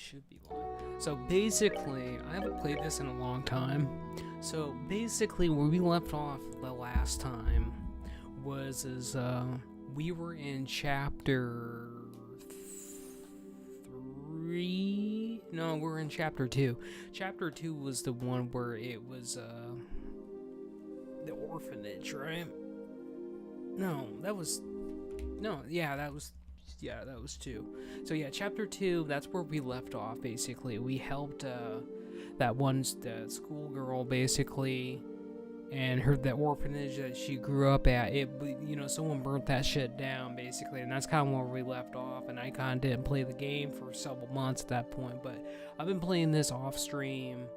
should be live. So basically, I haven't played this in a long time. So basically, where we left off the last time was we were in chapter 3. No, we're in chapter 2. Chapter 2 was the one where it was the orphanage, right? That was 2. So yeah, chapter 2, that's where we left off. Basically, we helped that one schoolgirl, basically, and that orphanage that she grew up at. Someone burnt that shit down, basically, and that's kind of where we left off. And I kind of didn't play the game for several months at that point, but I've been playing this off stream.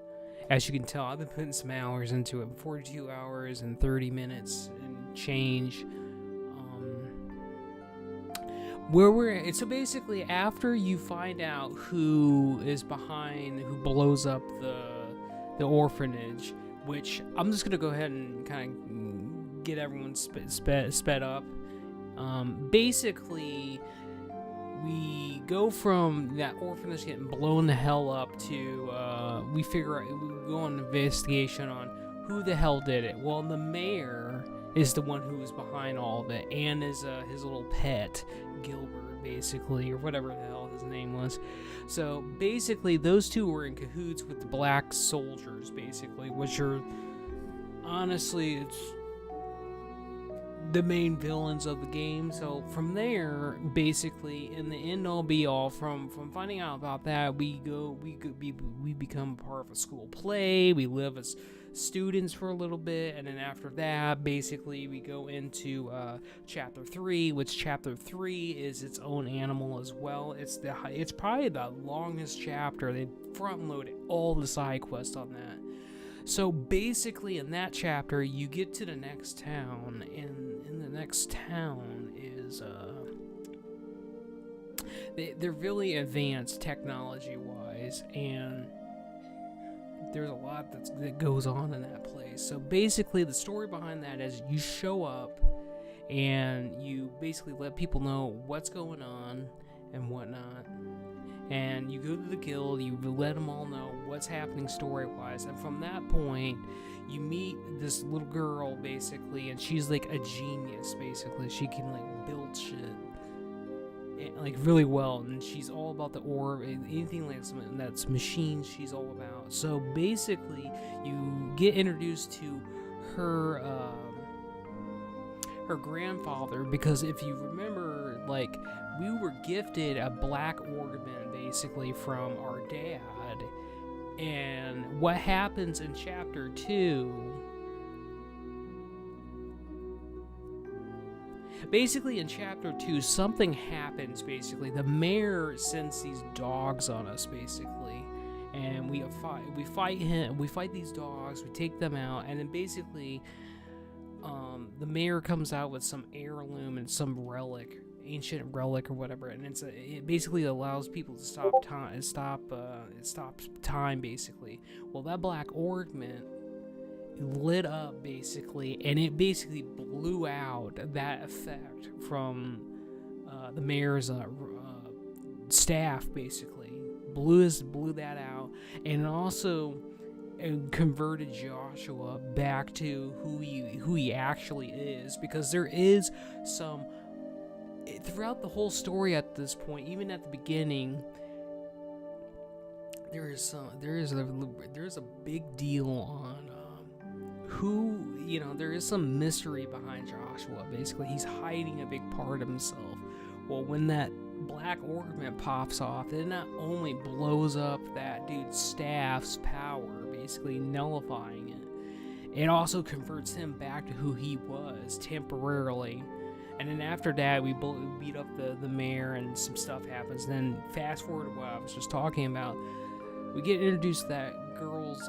As you can tell, I've been putting some hours into it. 42 hours and 30 minutes and change. So basically, after you find out who is behind, who blows up the orphanage, which I'm just gonna go ahead and kind of get everyone sped up. Basically, we go from that orphanage getting blown the hell up to we go on an investigation on who the hell did it. Well, the mayor is the one who was behind all of it, and is his little pet, Gilbert, basically, or whatever the hell his name was. So basically, those two were in cahoots with the black soldiers, basically, which are honestly, it's the main villains of the game. So from there, basically, in the end all be all, from finding out about that, we become part of a school play. We live as students for a little bit, and then after that, basically, we go into chapter 3, which chapter 3 is its own animal as well. It's probably the longest chapter. They front loaded all the side quests on that. So basically, in that chapter, you get to the next town, and in the next town is they're really advanced technology-wise, and there's a lot that goes on in that place. So basically, the story behind that is you show up, and you basically let people know what's going on and whatnot. And you go to the guild, you let them all know what's happening story-wise. And from that point, you meet this little girl, basically, and she's like a genius, basically. She can, like, build shit, like, really well. And she's all about the orb, anything like something that's machines, she's all about. So basically, you get introduced to her grandfather, because if you remember, like, we were gifted a black ornament, basically, from our dad. And what happens in chapter 2, basically in chapter 2, something happens, basically. The mayor sends these dogs on us, basically. And we fight these dogs, we take them out, and then basically the mayor comes out with some heirloom and some relic, ancient relic or whatever, and it basically allows people to stop time. It stops time, basically. Well, that black ornament lit up, basically, and it basically blew out that effect from the mayor's staff, basically. Blew that out, and also converted Joshua back to who he actually is, because there is some throughout the whole story at this point, even at the beginning, there is a big deal on who, there is some mystery behind Joshua. Basically, he's hiding a big part of himself. Well, when that black ornament pops off, it not only blows up that dude's staff's power, basically nullifying it, it also converts him back to who he was temporarily. And then after that, we beat up the mayor, and some stuff happens. Then fast forward to what I was just talking about, we get introduced to that girl's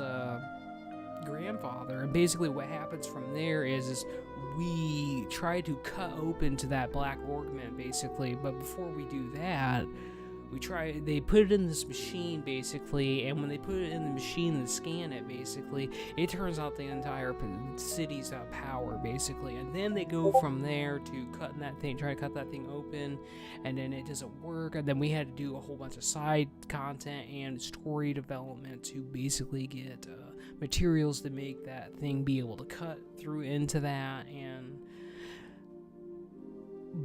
grandfather, and basically what happens from there is we try to cut open to that black ornament, basically. But before we do that, they put it in this machine basically, and when they put it in the machine and scan it basically, it turns out the entire city's out power basically, and then they go from there to try to cut that thing open, and then it doesn't work, and then we had to do a whole bunch of side content and story development to basically get materials to make that thing be able to cut through into that. And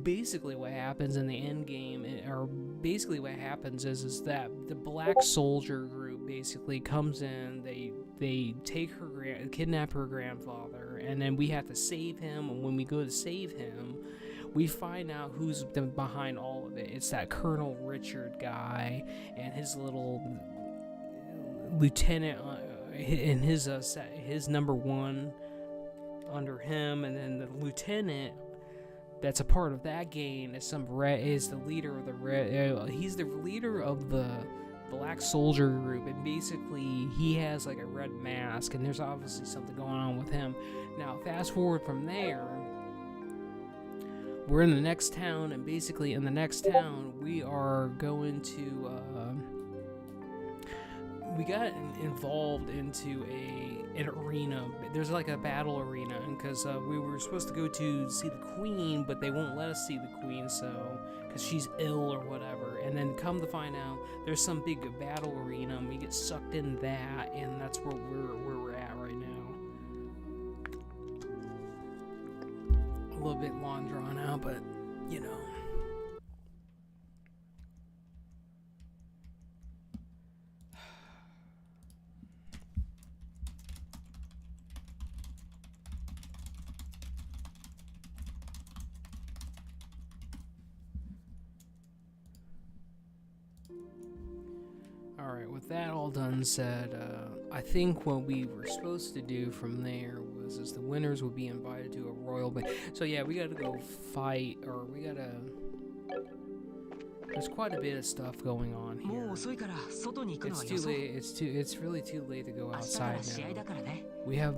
basically what happens in the end game, or basically what happens is that the Black Soldier group basically comes in, they take kidnap her grandfather, and then we have to save him, and when we go to save him, we find out who's behind all of it. It's that Colonel Richard guy and his little lieutenant and his number one under him, and then the lieutenant that's a part of that gang is the leader of he's the leader of the Black Soldier group, and basically he has like a red mask, and there's obviously something going on with him. Now fast forward from there, we're in the next town, and basically in the next town we are going to we got involved into an arena. There's like a battle arena, because we were supposed to go to see the Queen, but they won't let us see the Queen, so because she's ill or whatever. And then come to find out, there's some big battle arena, and we get sucked in that, and that's where we're at right now. A little bit long drawn out, but you know. Alright, with that all done said, I think what we were supposed to do from there was the winners would be invited to a royal so yeah, we gotta go fight, or there's quite a bit of stuff going on here. It's too late, it's really too late to go outside now. We have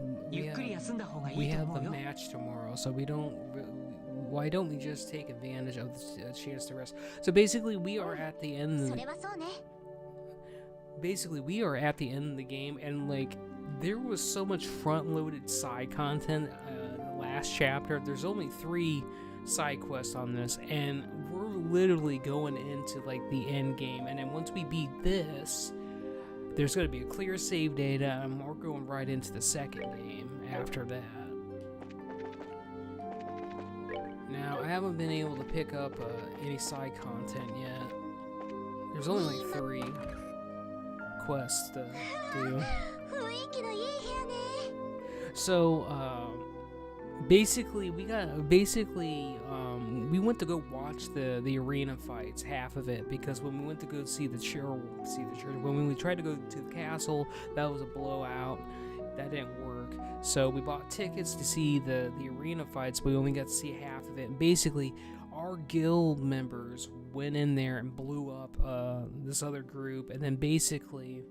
the match tomorrow, so why don't we just take advantage of the chance to rest? So basically we are at the end of the game, and like there was so much front-loaded side content in the last chapter. There's only 3 side quests on this, and we're literally going into like the end game, and then once we beat this, there's going to be a clear save data, and we're going right into the second game after that. Now I haven't been able to pick up any side content yet. There's only like 3 quests to do. So basically we went to go watch the arena fights, half of it, because when we went to go see the church, when we tried to go to the castle, that was a blowout, that didn't work. So we bought tickets to see the arena fights, but we only got to see half of it. And basically our guild members went in there and blew up this other group, and then basically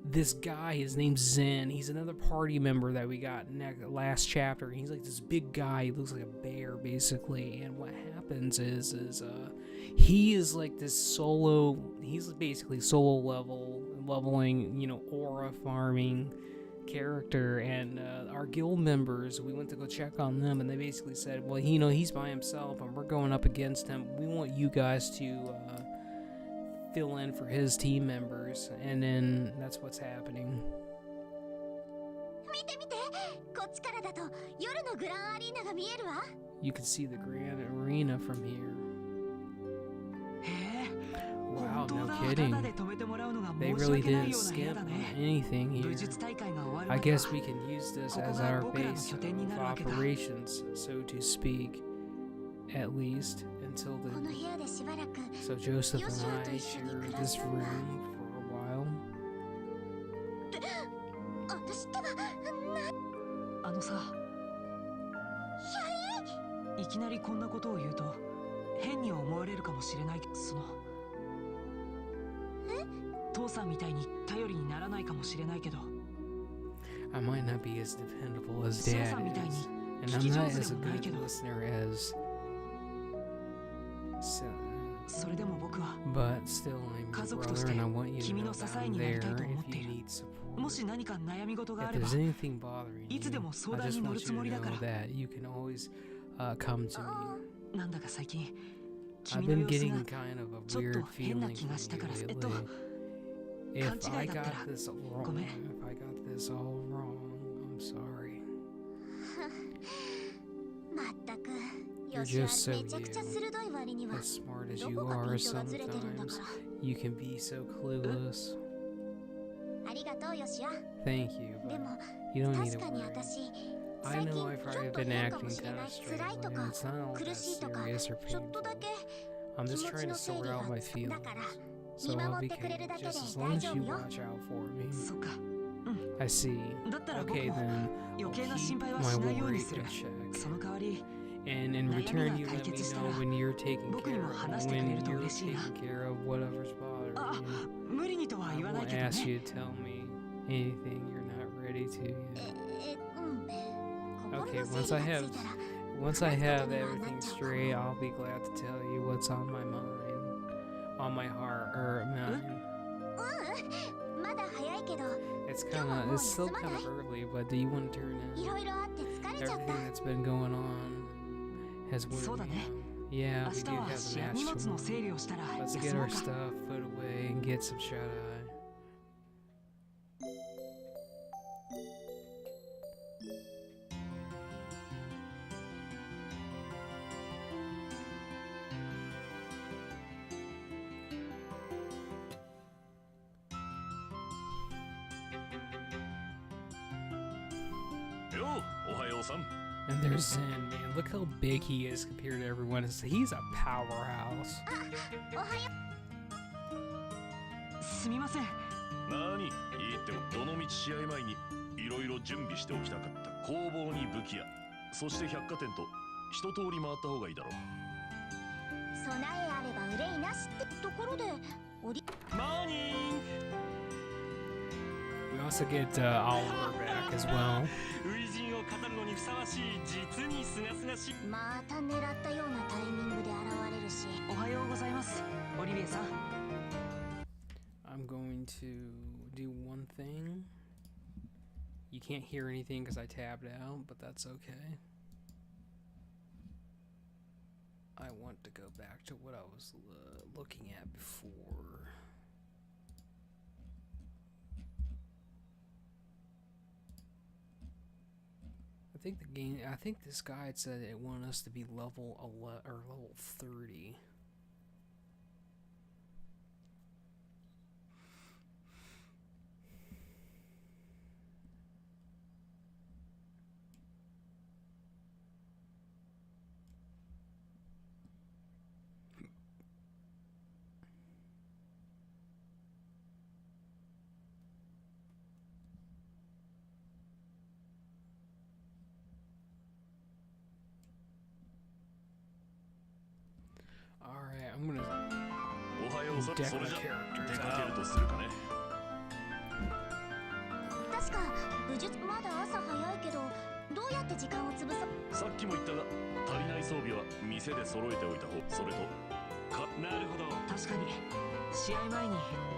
this guy, his name's Zen, he's another party member that we got last chapter. He's like this big guy, he looks like a bear basically, and what happens is he is like this he's basically leveling, you know, aura farming character, and our guild members, we went to go check on them, and they basically said, well, you know, he's by himself and we're going up against him. We want you guys to fill in for his team members, and then that's what's happening. You can see the Grand Arena from here. Wow, no kidding. They really didn't skip anything here. I guess we can use this as our base of operations, so to speak, at least until so Joseph and I share this room for a while. いきなりこんなことを言うと変に思われるかもしれないけど、父さんみたいに頼りにならないかもしれないけど I might not be as dependable as Dad is, and I'm not as a good listener as それでも僕は But still, I'm 家 your 族とし brother, て and I want you to 君 know の支 that え I'm になり there たいと if 思って you いる。 need support. もし何か悩み事があ If れば there's anything bothering いつで you, も相 I 談 just に乗 want る you つも to りだか know ら。 that you can always come to me. なんだか最近 I've 君の been 様子 getting が kind of a ちょっと weird 変な feeling 気がしたから from you 勘 lately. 違 If い I だったら got this wrong, ごめん。 if I got this all wrong, I'm sorry. まったく You're よしは just so めちゃくちゃ you. 鋭い割には As smart as ど you こか are ピントがずれてるんだか sometimes, ら you can be so clueless. ありがとうよしや Thank you, で but も you don't need 確 to かに worry. 私 I 最近 know I've ちょっ probably と been 変か acting もしれ kind な of い strange, 辛いと and か it's not all 苦 that しいとか serious or ちょっとだ painful. け I'm 気 just 持 trying ち to の整 sort 理 out が my だ feelings. から So 見 I'll 守 be ってくれる careful だけで just as 大 long 丈 as 夫 you よ watch out for me. そっか I see. だったら僕 Okay, も then 余 I'll 計な keep 心配は my しないように worry する in check. その代わり And in 悩み return, が you 解 let me 決したら know when you're taking 僕に care も of 話してくれ when ると you're 嬉しいな taking care of whatever's あ bothering you. 無理にとは I 言わない won't けど ask ね you to tell me anything you're not ready to うん心 yet. の Okay, 整 once 理 I がつ have いたら once I have everything straight, I'll be glad to tell you what's on my mind, on my heart or mind. まだ早いけど It's still kind of early, but do you want to turn い in? ろいろあって疲れちゃった Everything that's been going on has worn そうだ me ね out. Yeah, 明 we 日 do は have 試 a 合 match 荷物の tomorrow. 整理をしたら Let's 休 get も our うか stuff put away and get some shut eye. Yo, Ohayo-san. And there's Zen, man. Look how big he is compared to everyone else. He's a powerhouse. おはよすみませんなに、いいってどの道試合前にいろいろ準備しておきたかった工房に武器屋、そして百貨店と一通り回った方がいいだろう。う備えあれば憂いなしってところでおりモーニン We also get Oliver back as well. 初陣を飾るのにふさわしい実にすがすがしいまた狙ったようなタイミングで現れるしおはようございますオリビエさん I'm going to do one thing. You can't hear anything because I tabbed out, but that's okay. I want to go back to what I was looking at before. I think this guide said it wanted us to be level 11 or level 30. Alright, I'm gonna おはようさん。 deck そ my れじゃ characters 出かける out. とするかね。確か武術まだ朝早いけどどうやって時間を潰ささっきも言ったが、足りない装備は店で揃えておいた方。それとなるほど確かに試合前に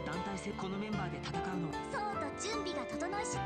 団体戦このメンバーで戦うのそうと準備が整いし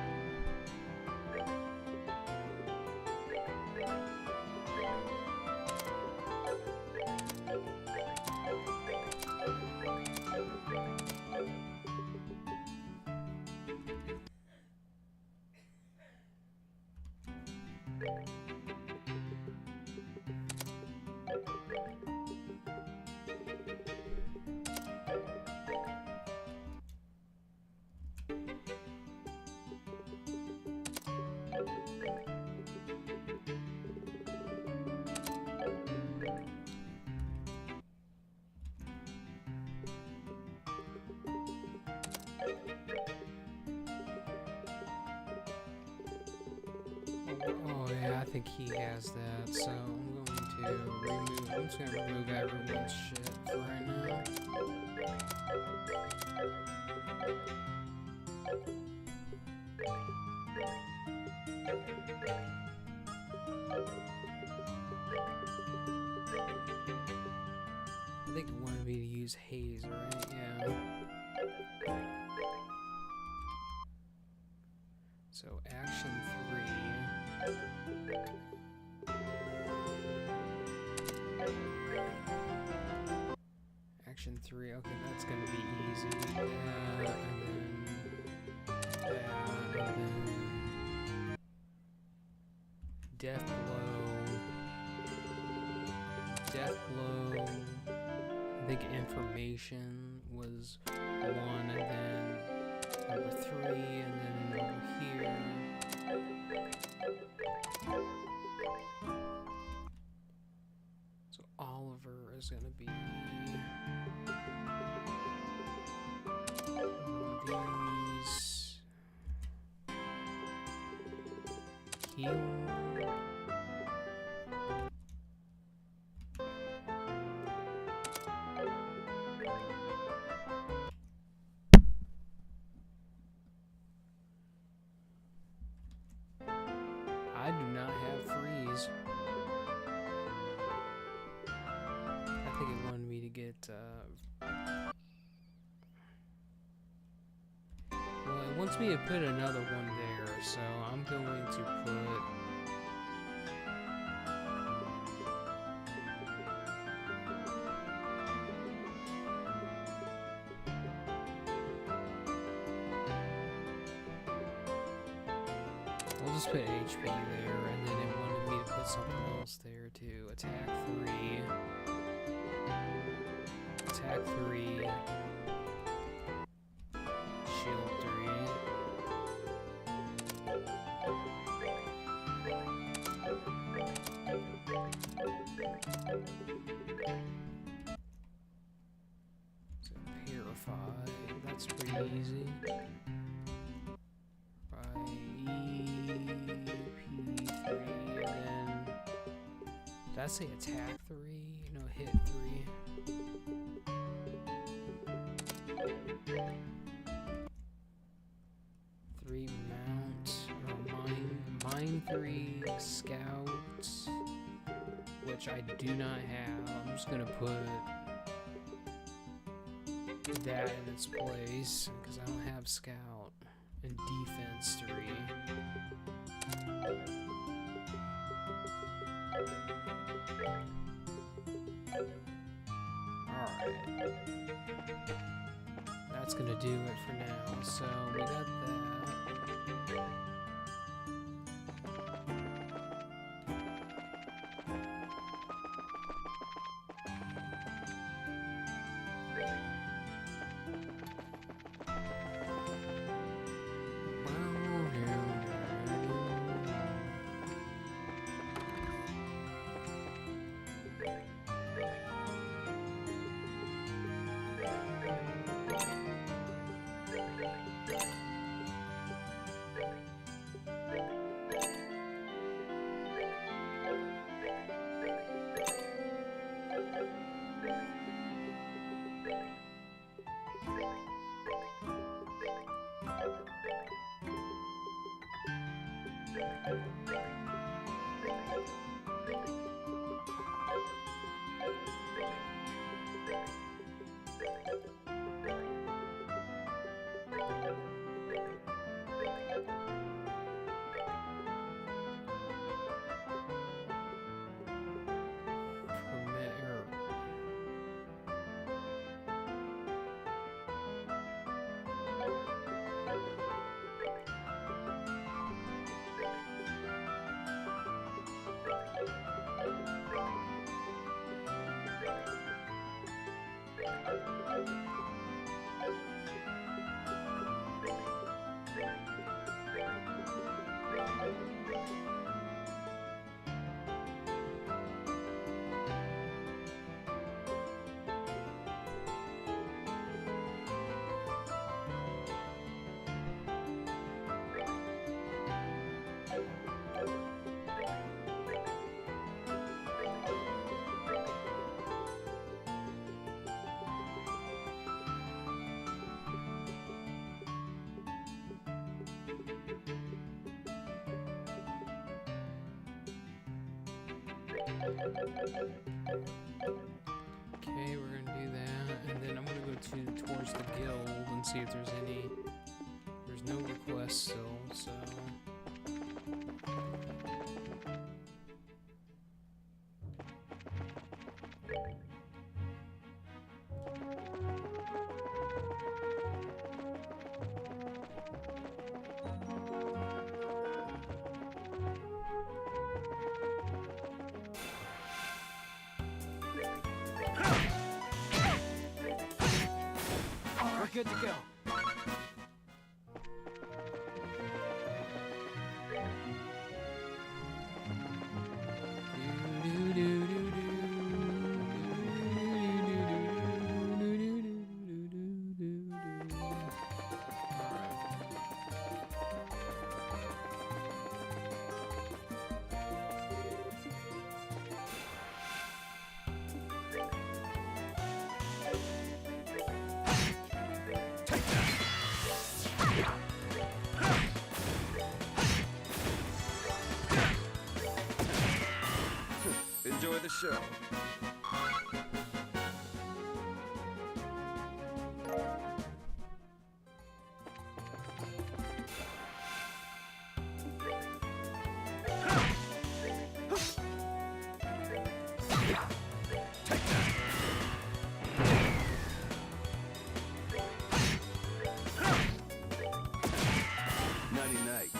Oh yeah, I think he has that. So I'm just gonna remove everyone's shit for right now. I think it wanted me to use haze, right? Yeah. So action 3. Action 3, okay, that's gonna be easy. That, and then death blow. Death blow. I think information was 1, and then number 3, and then over here. So Oliver is gonna be these. Heal. I do not have freeze. I think it wanted me to get, well, it wants me to put another one there, so I'm going to put... We'll just put HP there, and then it wanted me to put something else there too. Attack 3. Attack 3. Shield 3. So Purify. That's pretty easy. P3, and then did I say attack 3? No, hit 3. 3 mount, or mine 3 scouts, which I do not have. I'm just gonna put that in its place because I don't have scout. And defense 3. Alright. That's gonna do it for now. So we got that. Okay, we're gonna and then I'm gonna go towards the guild and see if there's any. There's no requests still, so. We're good to go. Enjoy the show. Nighty-night.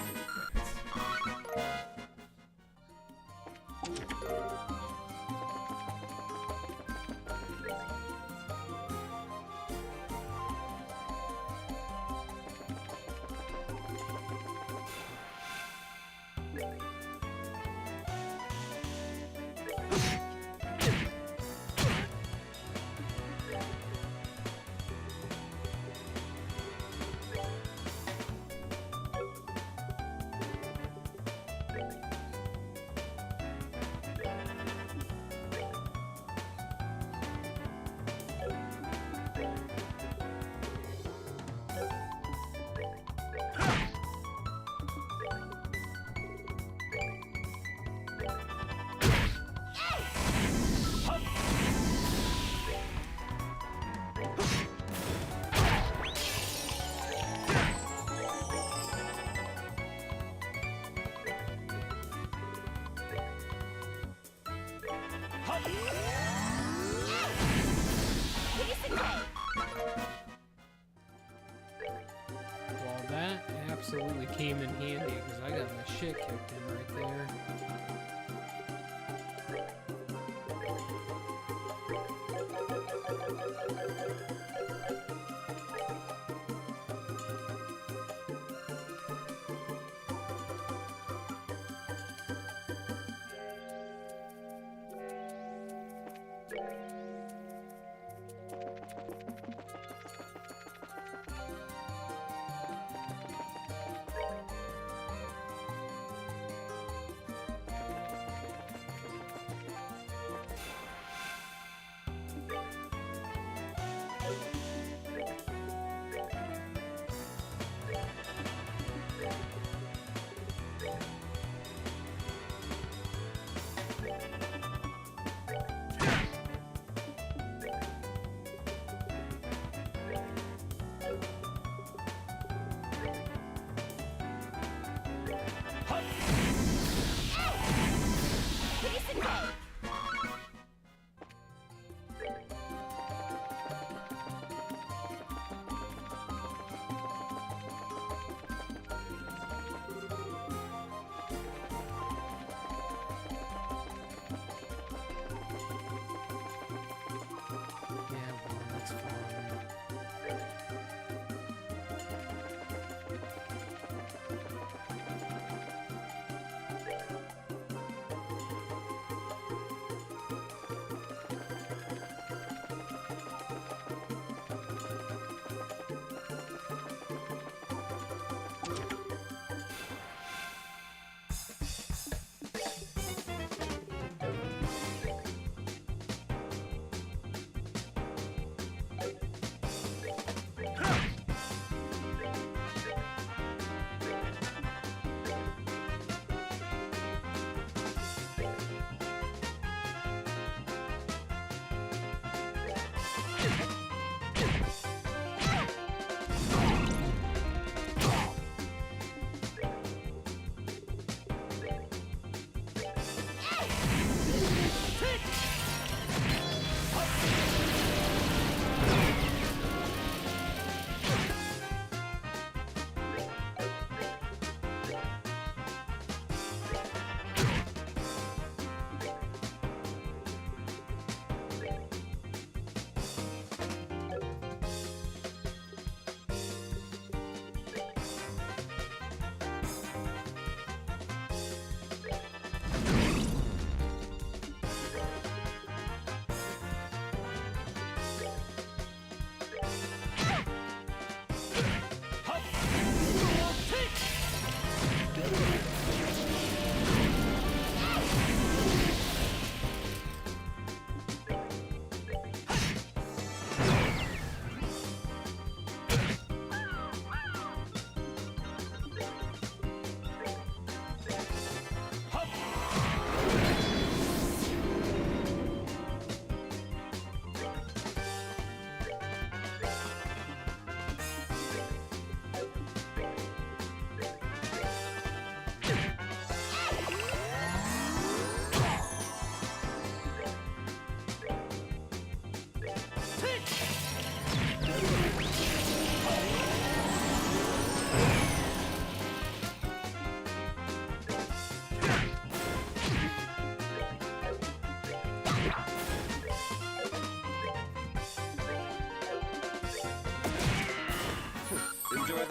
Well, that absolutely came in handy because I got my shit kicked in right there. Yeah, well, that's fine.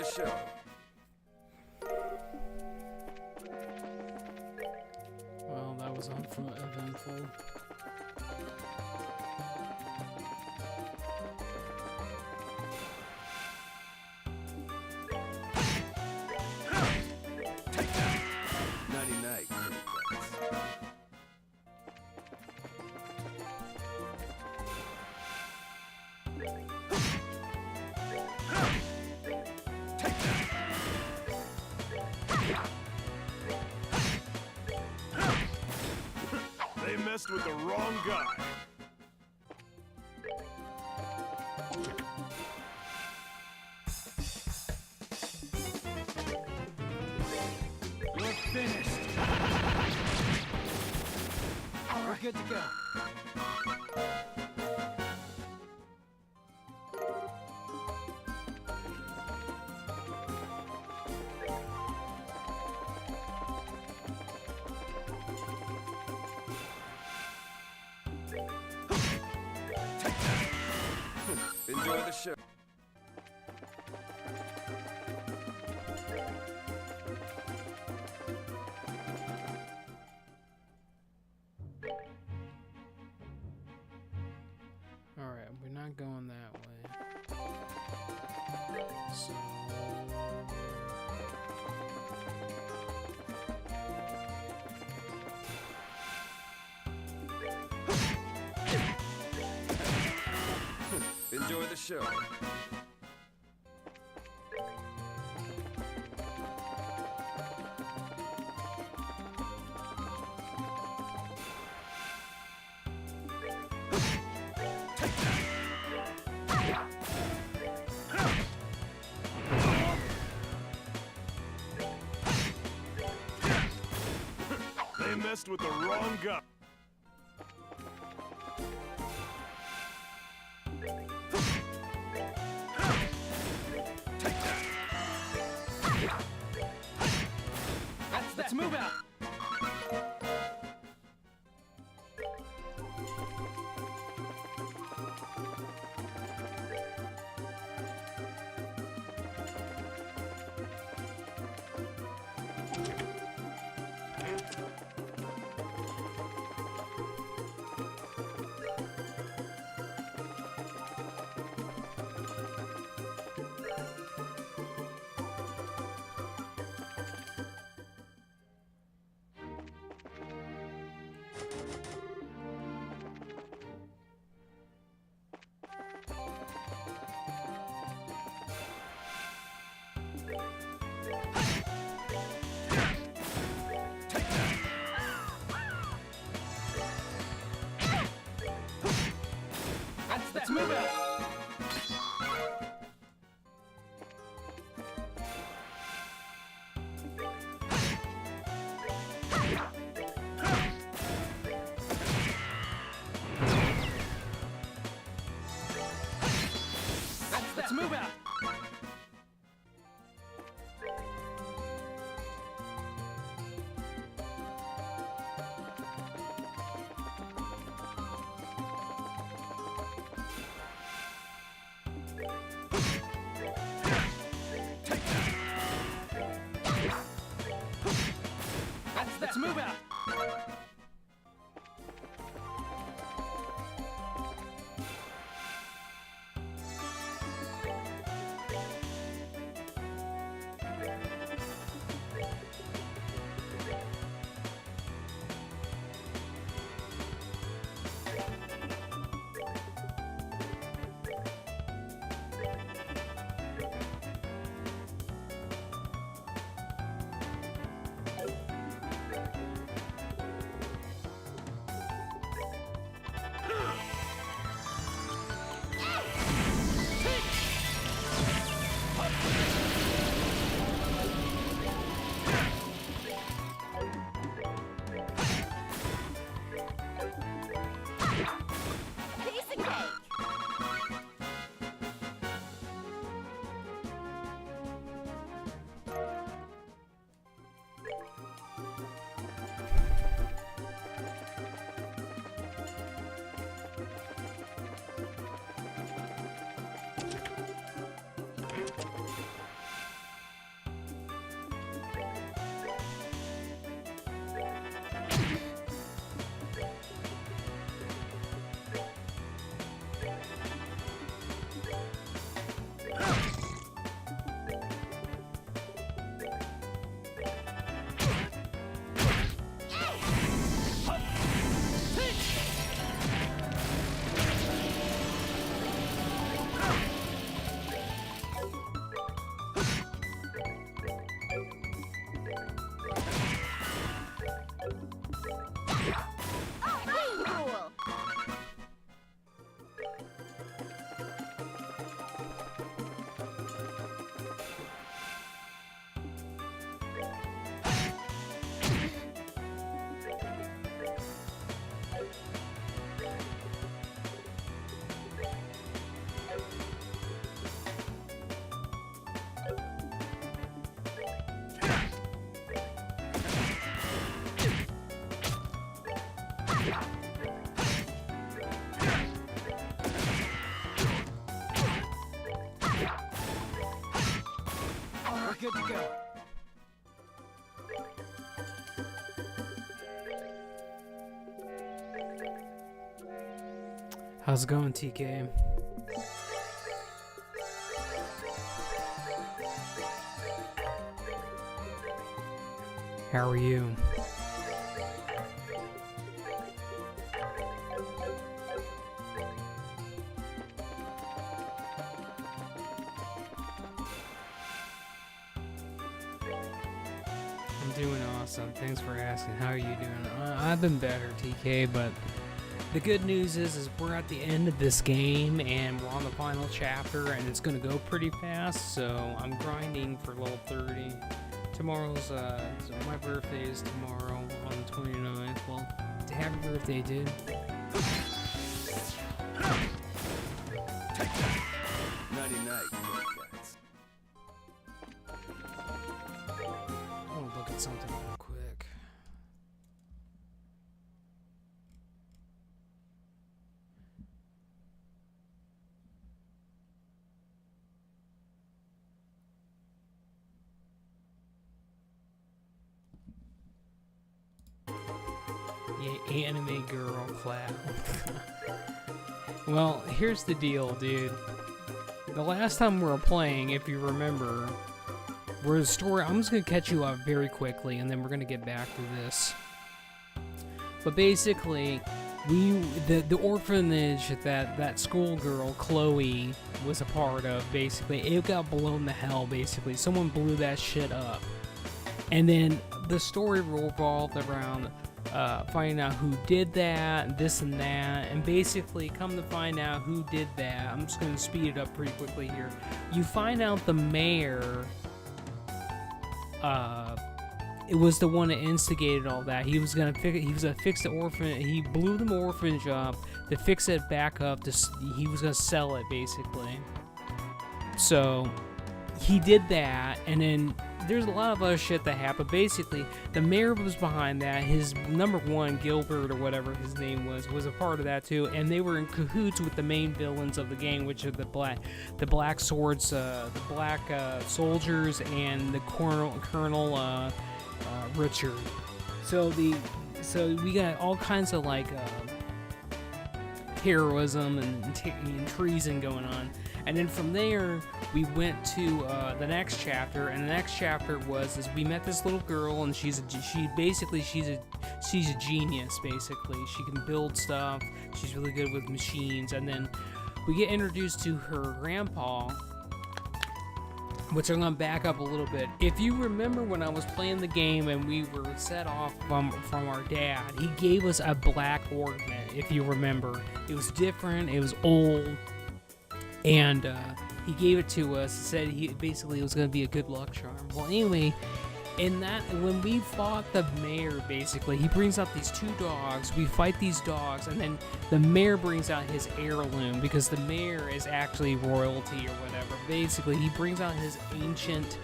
the show. Well, that was eventful. Nighty night. They messed with the wrong guy. You're finished. We're good to go. Enjoy the show. Alright, we're not going that way. So... Enjoy the show. They messed with the wrong guy. Let's move out. Let's move out. Let's move out. Let's move out. Cool. We're good to go. How's it going, TK? How are you? I'm doing awesome. Thanks for asking. How are you doing? I've been better, TK, but the good news is we're at the end of this game and we're on the final chapter and it's gonna go pretty fast, so I'm grinding for level 30. Tomorrow's so my birthday is tomorrow on the 29th. Well, happy birthday, dude. Nighty night, cats. I want to look at something real quick. Yeah, anime girl clap. Well, here's the deal, dude. The last time we were playing, if you remember, we're the story. I'm just gonna catch you up very quickly, and then we're gonna get back to this. But basically, the orphanage that schoolgirl Chloe was a part of, basically, it got blown to hell. Basically, someone blew that shit up, and then the story revolved around finding out who did that, this and that, and basically come to find out who did that. I'm just going to speed it up pretty quickly here. You find out the mayor, it was the one that instigated all that. He was gonna fix the orphan. He blew the orphanage up to fix it back up. He was gonna sell it basically. So he did that, and then there's a lot of other shit that happened. Basically, the mayor was behind that. His number one, Gilbert or whatever his name was a part of that too. And they were in cahoots with the main villains of the game, which are the black swords, the black soldiers, and the Colonel Richard. So we got all kinds of like heroism and treason going on. And then from there, we went to the next chapter, and the next chapter was we met this little girl, and she's a genius. Basically, she can build stuff. She's really good with machines. And then we get introduced to her grandpa, which I'm gonna back up a little bit. If you remember when I was playing the game and we were set off from our dad, he gave us a black ornament. If you remember, it was different. It was old. And he gave it to us. Said it was going to be a good luck charm. Well, anyway, when we fought the mayor, basically, he brings out these two dogs. We fight these dogs, and then the mayor brings out his heirloom, because the mayor is actually royalty or whatever. Basically, he brings out his ancient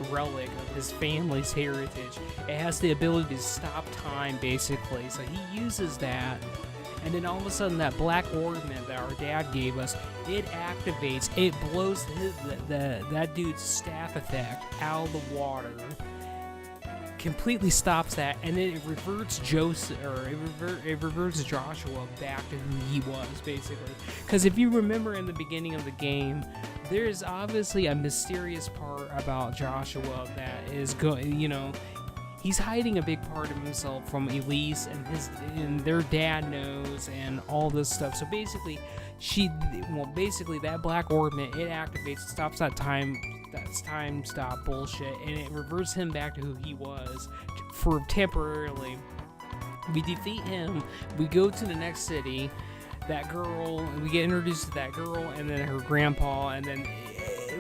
relic of his family's heritage. It has the ability to stop time, basically. So he uses that. And then all of a sudden, that black ornament that our dad gave us, it activates. It blows that dude's staff effect out of the water. Completely stops that, and then it reverts it reverts Joshua back to who he was, basically. Because if you remember in the beginning of the game, there is obviously a mysterious part about Joshua that is he's hiding a big part of himself from Elise, and their dad knows, and all this stuff. So basically, that black ornament, it activates, stops that time stop bullshit, and it reverts him back to who he was for temporarily. We defeat him. We go to the next city. That girl, we get introduced to that girl and then her grandpa, and then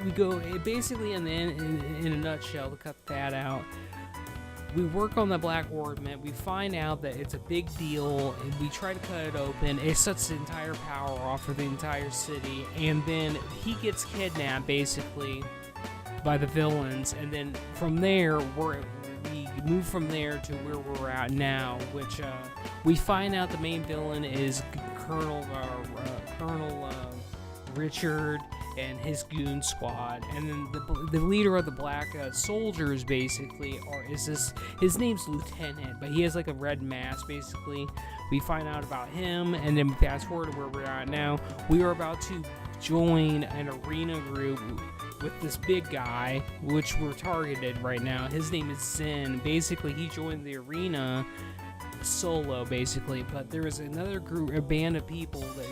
we go basically in a nutshell, to cut that out. We work on the Black Ornament. We find out that it's a big deal, and we try to cut it open. It shuts the entire power off for the entire city, and then he gets kidnapped basically by the villains, and then from there we move from there to where we're at now, which we find out the main villain is Colonel Richard and his goon squad, and then the leader of the black soldiers basically his name's Lieutenant, but he has like a red mask basically. We find out about him, and then fast forward to where we're at now. We are about to join an arena group with this big guy, which we're targeted right now. His name is Zen. Basically, he joined the arena solo basically, but there was another group, a band of people that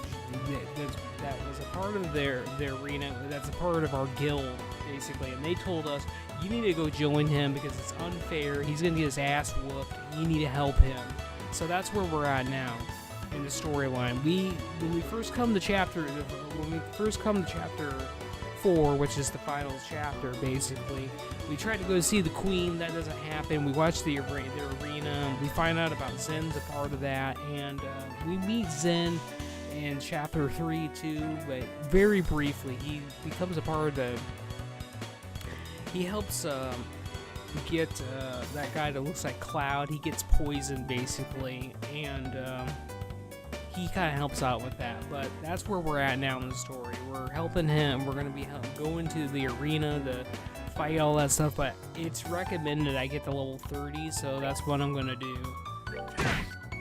was a part of their arena, that's a part of our guild basically, and they told us, you need to go join him because it's unfair, he's gonna get his ass whooped, you need to help him. So that's where we're at now in the storyline. When we first come to chapter 4, which is the final chapter basically, we tried to go see the queen. That doesn't happen. We watch their arena. We find out about Zen's a part of that, and we meet Zen in chapter 3 too, but very briefly. He becomes a part of the, he helps get that guy that looks like Cloud. He gets poisoned basically, and he kind of helps out with that. But that's where we're at now in the story. We're helping him. We're going to be going to the arena to fight all that stuff, but it's recommended I get to level 30, so that's what I'm going to do.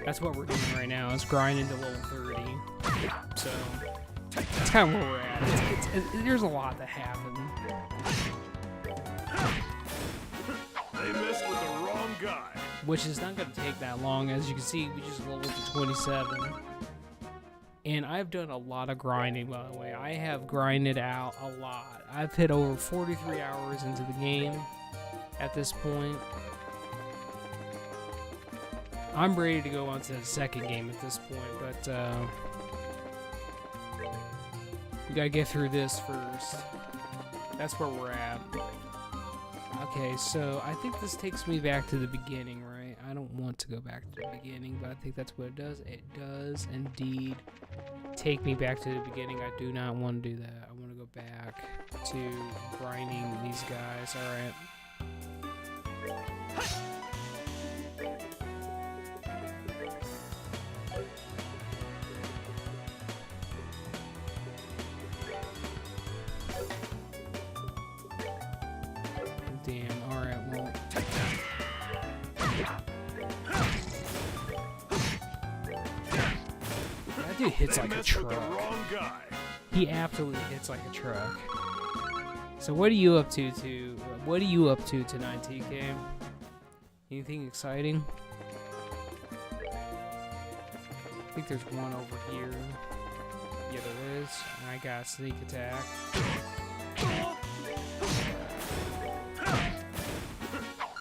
That's what we're doing right now, is grinding to level 30. So that's kind of where we're at. There's a lot that happen. They messed with the wrong guy. Which is not going to take that long. As you can see, we just leveled to 27. And I've done a lot of grinding, by the way. I have grinded out a lot. I've hit over 43 hours into the game at this point. I'm ready to go on to the second game at this point, but we gotta get through this first. That's where we're at. Okay, so I think this takes me back to the beginning, right? I don't want to go back to the beginning, but I think that's what it does. It does indeed take me back to the beginning. I do not want to do that. I want to go back to grinding these guys. Alright. Damn, alright, well. That dude hits like a truck. He absolutely hits like a truck. So what are you up to tonight, TK? Anything exciting? I think there's one over here. Yeah, there is. And I got a sneak attack.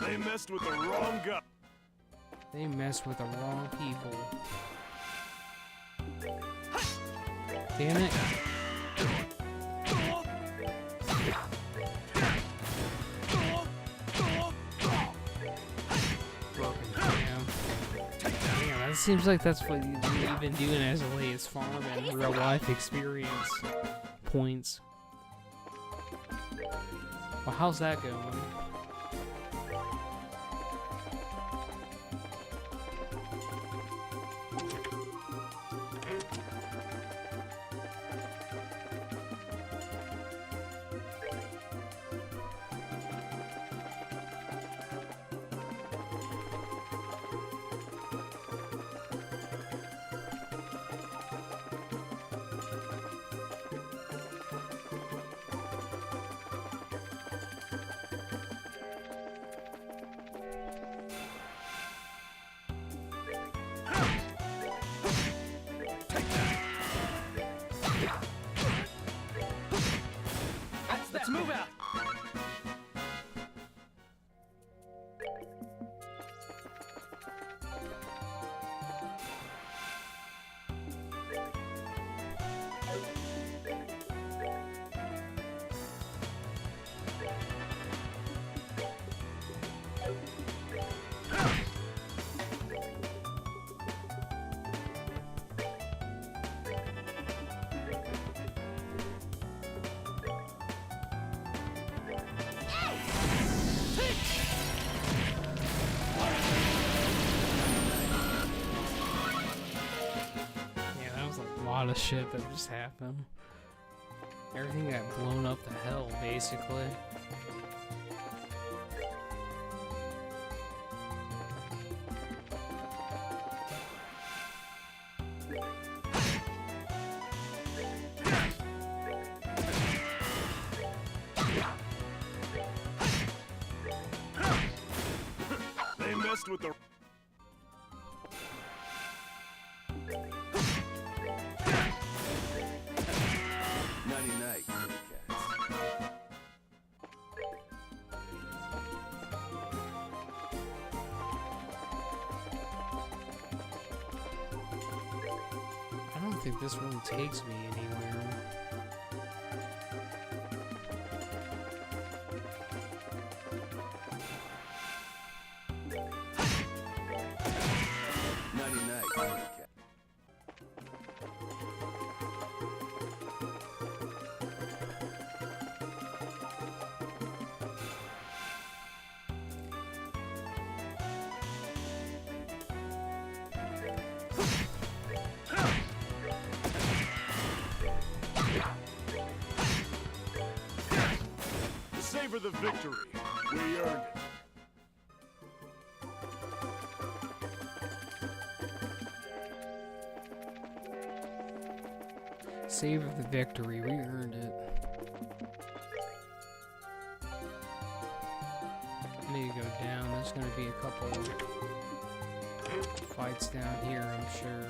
They messed with the wrong guy. They messed with the wrong people. Damn it. Broken down. Damn, that seems like that's what you've been doing as a latest farm and real life experience points. Well, how's that going? lot of shit that just happened. Everything got blown up to hell, basically. They messed with the... Nighty-night, kitty cats. I don't think this really takes me anywhere. Nighty-night, kitty cat. Savor the victory. We earned it. Savor the victory, we earned it. I need to go down. There's gonna be a couple fights down here, I'm sure.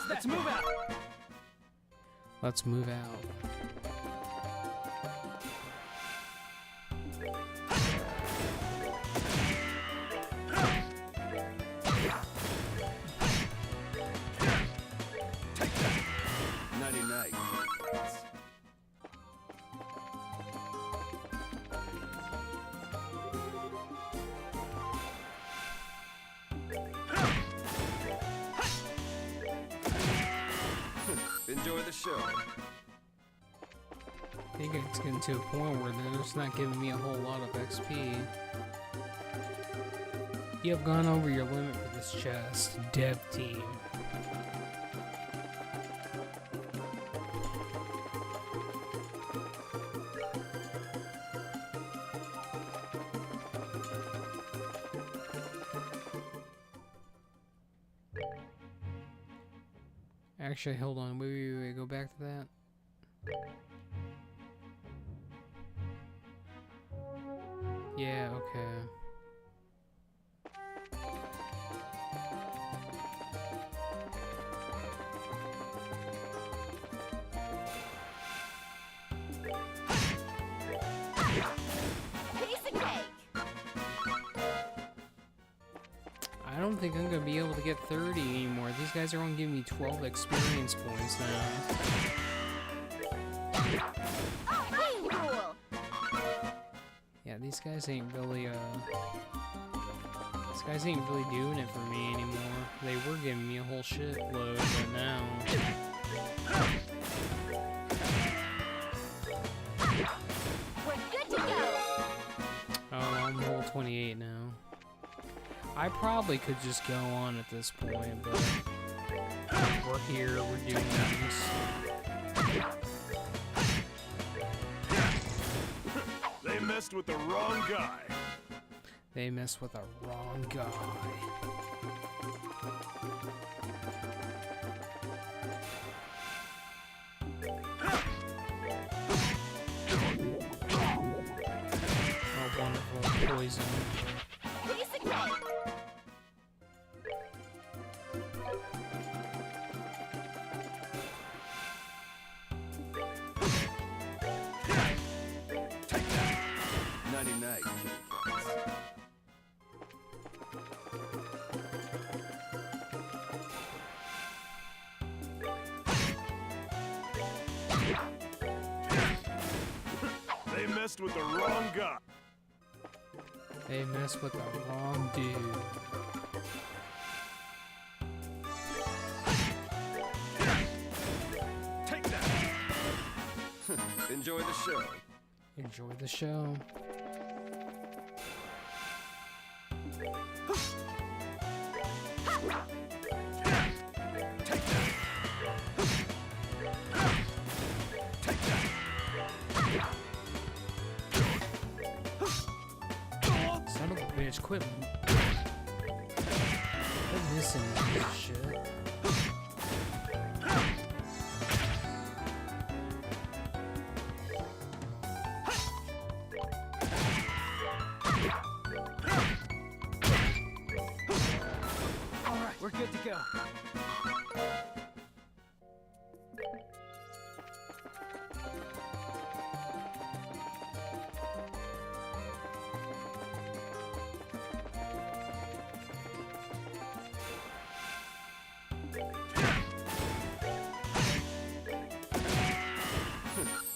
Let's move out. Let's move out. Nighty-night, kitty cats. Enjoy the show. I think it's getting to a point where they're just not giving me a whole lot of XP. You have gone over your limit for this chest, dev team. Actually, hold on. Wait. Go back to that. Yeah, okay. Piece of cake. I don't think I'm gonna be able to get 30 anymore. These guys are only giving me 12 experience points now. Hey, rule. Yeah, these guys ain't really, these guys ain't really doing it for me anymore. They were giving me a whole shitload, but now... We're good to go. Oh, I'm level 28 now. I probably could just go on at this point, but... We're here, we're doing this. They messed with the wrong guy. They mess with the wrong guy. Oh, wonderful poison. Piece of cake. Nighty-night, kitty cats. They messed with the wrong guy. They mess with the wrong dude. Enjoy the show. Enjoy the show. Son of a bitch, quit missing this shit. Alright, we're good to go.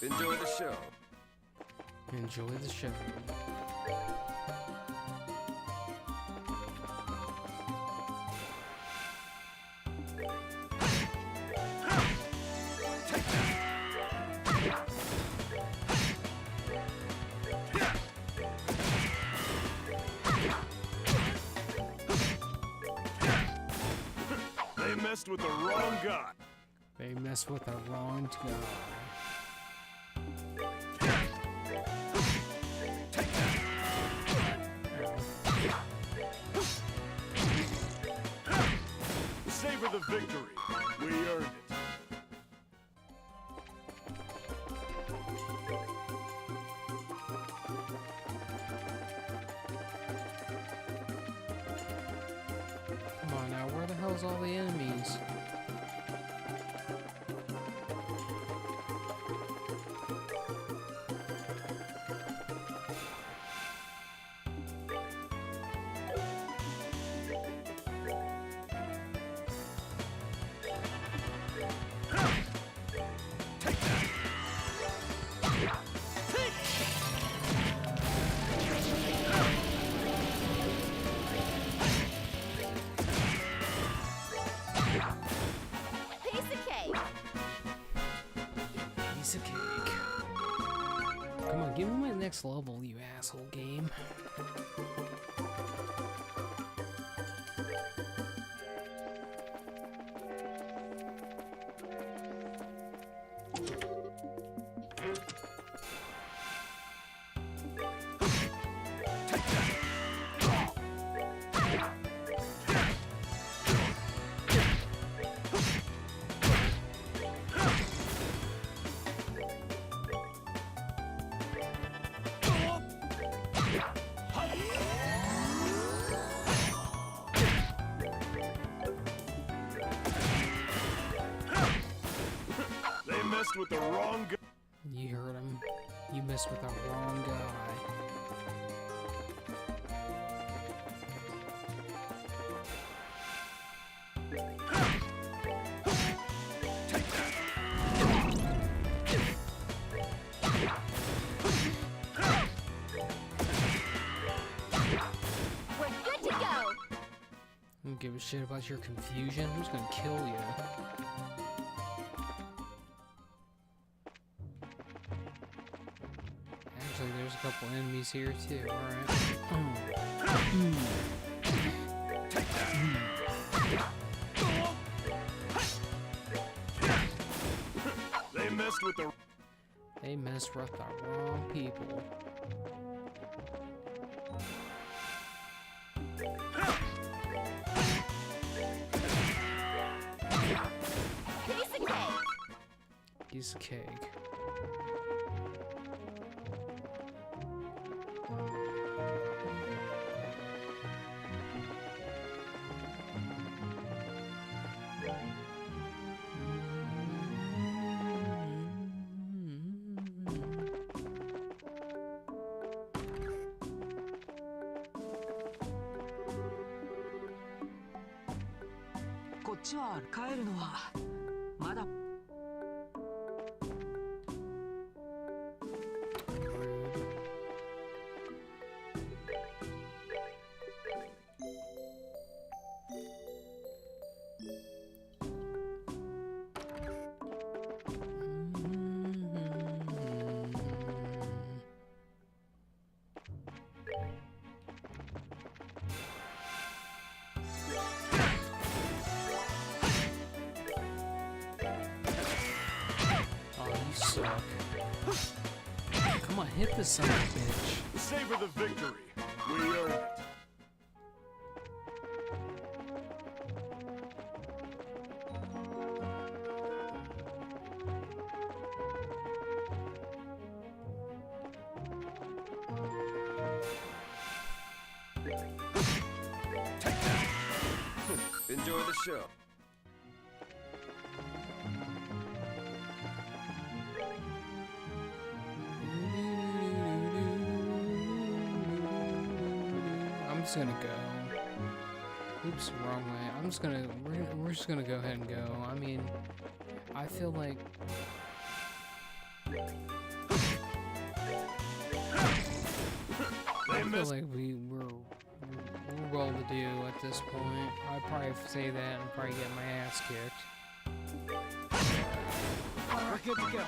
Enjoy the show. Enjoy the show. They messed with the wrong guy. They mess with the wrong guy. Savor the victory. We earned it. Come on now, where the hell's all the enemies? Piece of cake. Piece of cake. Come on, give me my next level, you asshole game. They messed with the wrong guy. You heard him. You messed with the wrong guy. We're good to go. I don't give a shit about your confusion. I'm just gonna kill you. Actually, there's a couple enemies here too. They messed with the. They messed with the wrong people. Piece of cake. Piece of cake.こっちは帰るのはまだ。Come on, hit this son of a bitch. Savor the victory. We earned it. Enjoy the show. I'm just gonna go. Oops, wrong way. I'm just gonna. We're just gonna go ahead and go. I mean, I feel like. I feel like we're well to do at this point. I'd probably say that and probably get my ass kicked. We're good to go.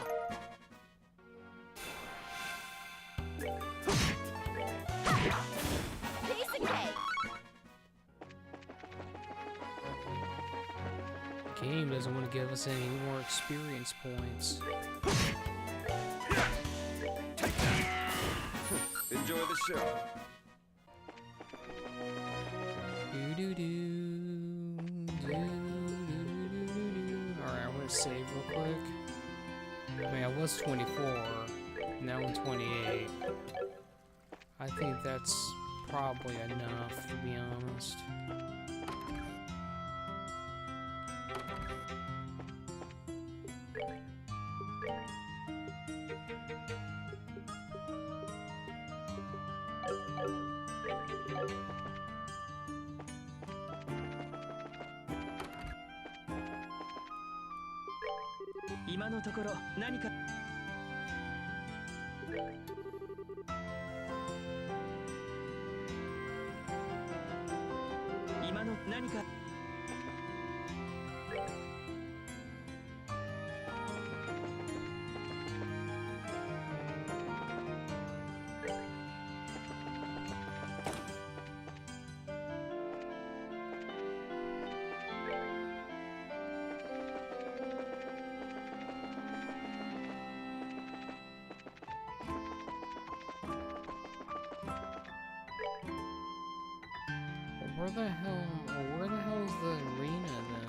Game doesn't want to give us any more experience points. Enjoy the show. Alright, I'm gonna save real quick. I mean, I was 24, now I'm 28. I think that's probably enough, to be honest. Where the hell is the arena then?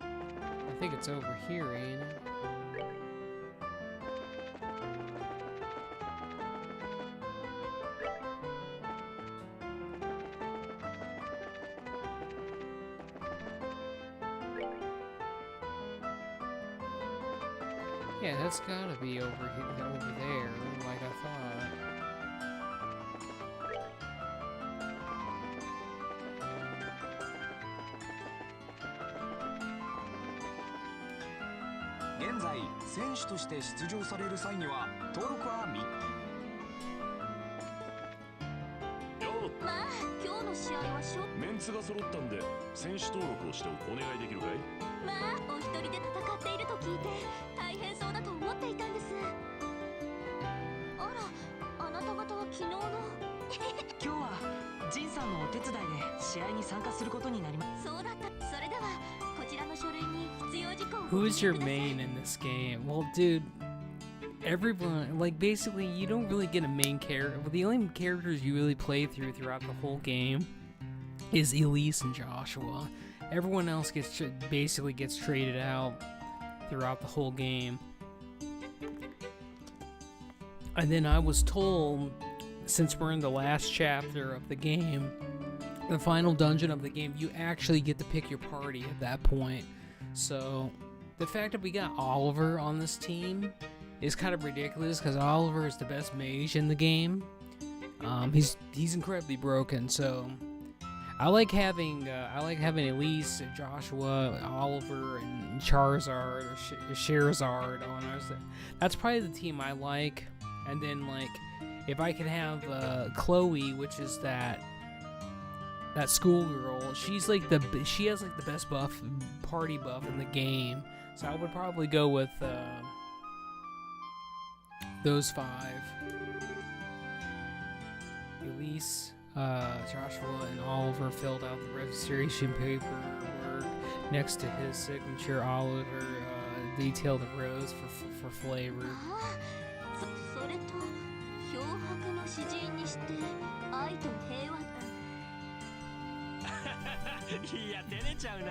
I think it's over here, ain't it? Yeah, that's gotta be over here, over there, like I thought.よまあ今日の試合はメンツが揃ったんで選手登録をしてお願いできるかい？まあお一人で戦っていると聞いて大変そうだと思っていたんです。あら、あなた方は昨日の今日はジンさんのお手伝いで試合に参加することになります。そうだった。それではこちらの書類に必要事項を Who's your main in this game? Well, dude, everyone, like, basically, you don't really get a main character. Well, the only characters you really play throughout the whole game is Elise and Joshua. Everyone else basically gets traded out throughout the whole game. And then I was told, since we're in the last chapter of the game, the final dungeon of the game, you actually get to pick your party at that point. So the fact that we got Oliver on this team is kind of ridiculous because Oliver is the best mage in the game. He's incredibly broken, so I like having Elise, Joshua, Oliver, and Charizard or Charizard on us. That's probably the team I like. And then, like, if I could have Chloe, which is that schoolgirl, she has like the best party buff in the game. So I would probably go with those five: Elise, Joshua and Oliver filled out the registration paperwork. Next to his signature, Oliver detailed a rose for flavor. それと漂白の詩人にして愛と平和。いや照れちゃうな。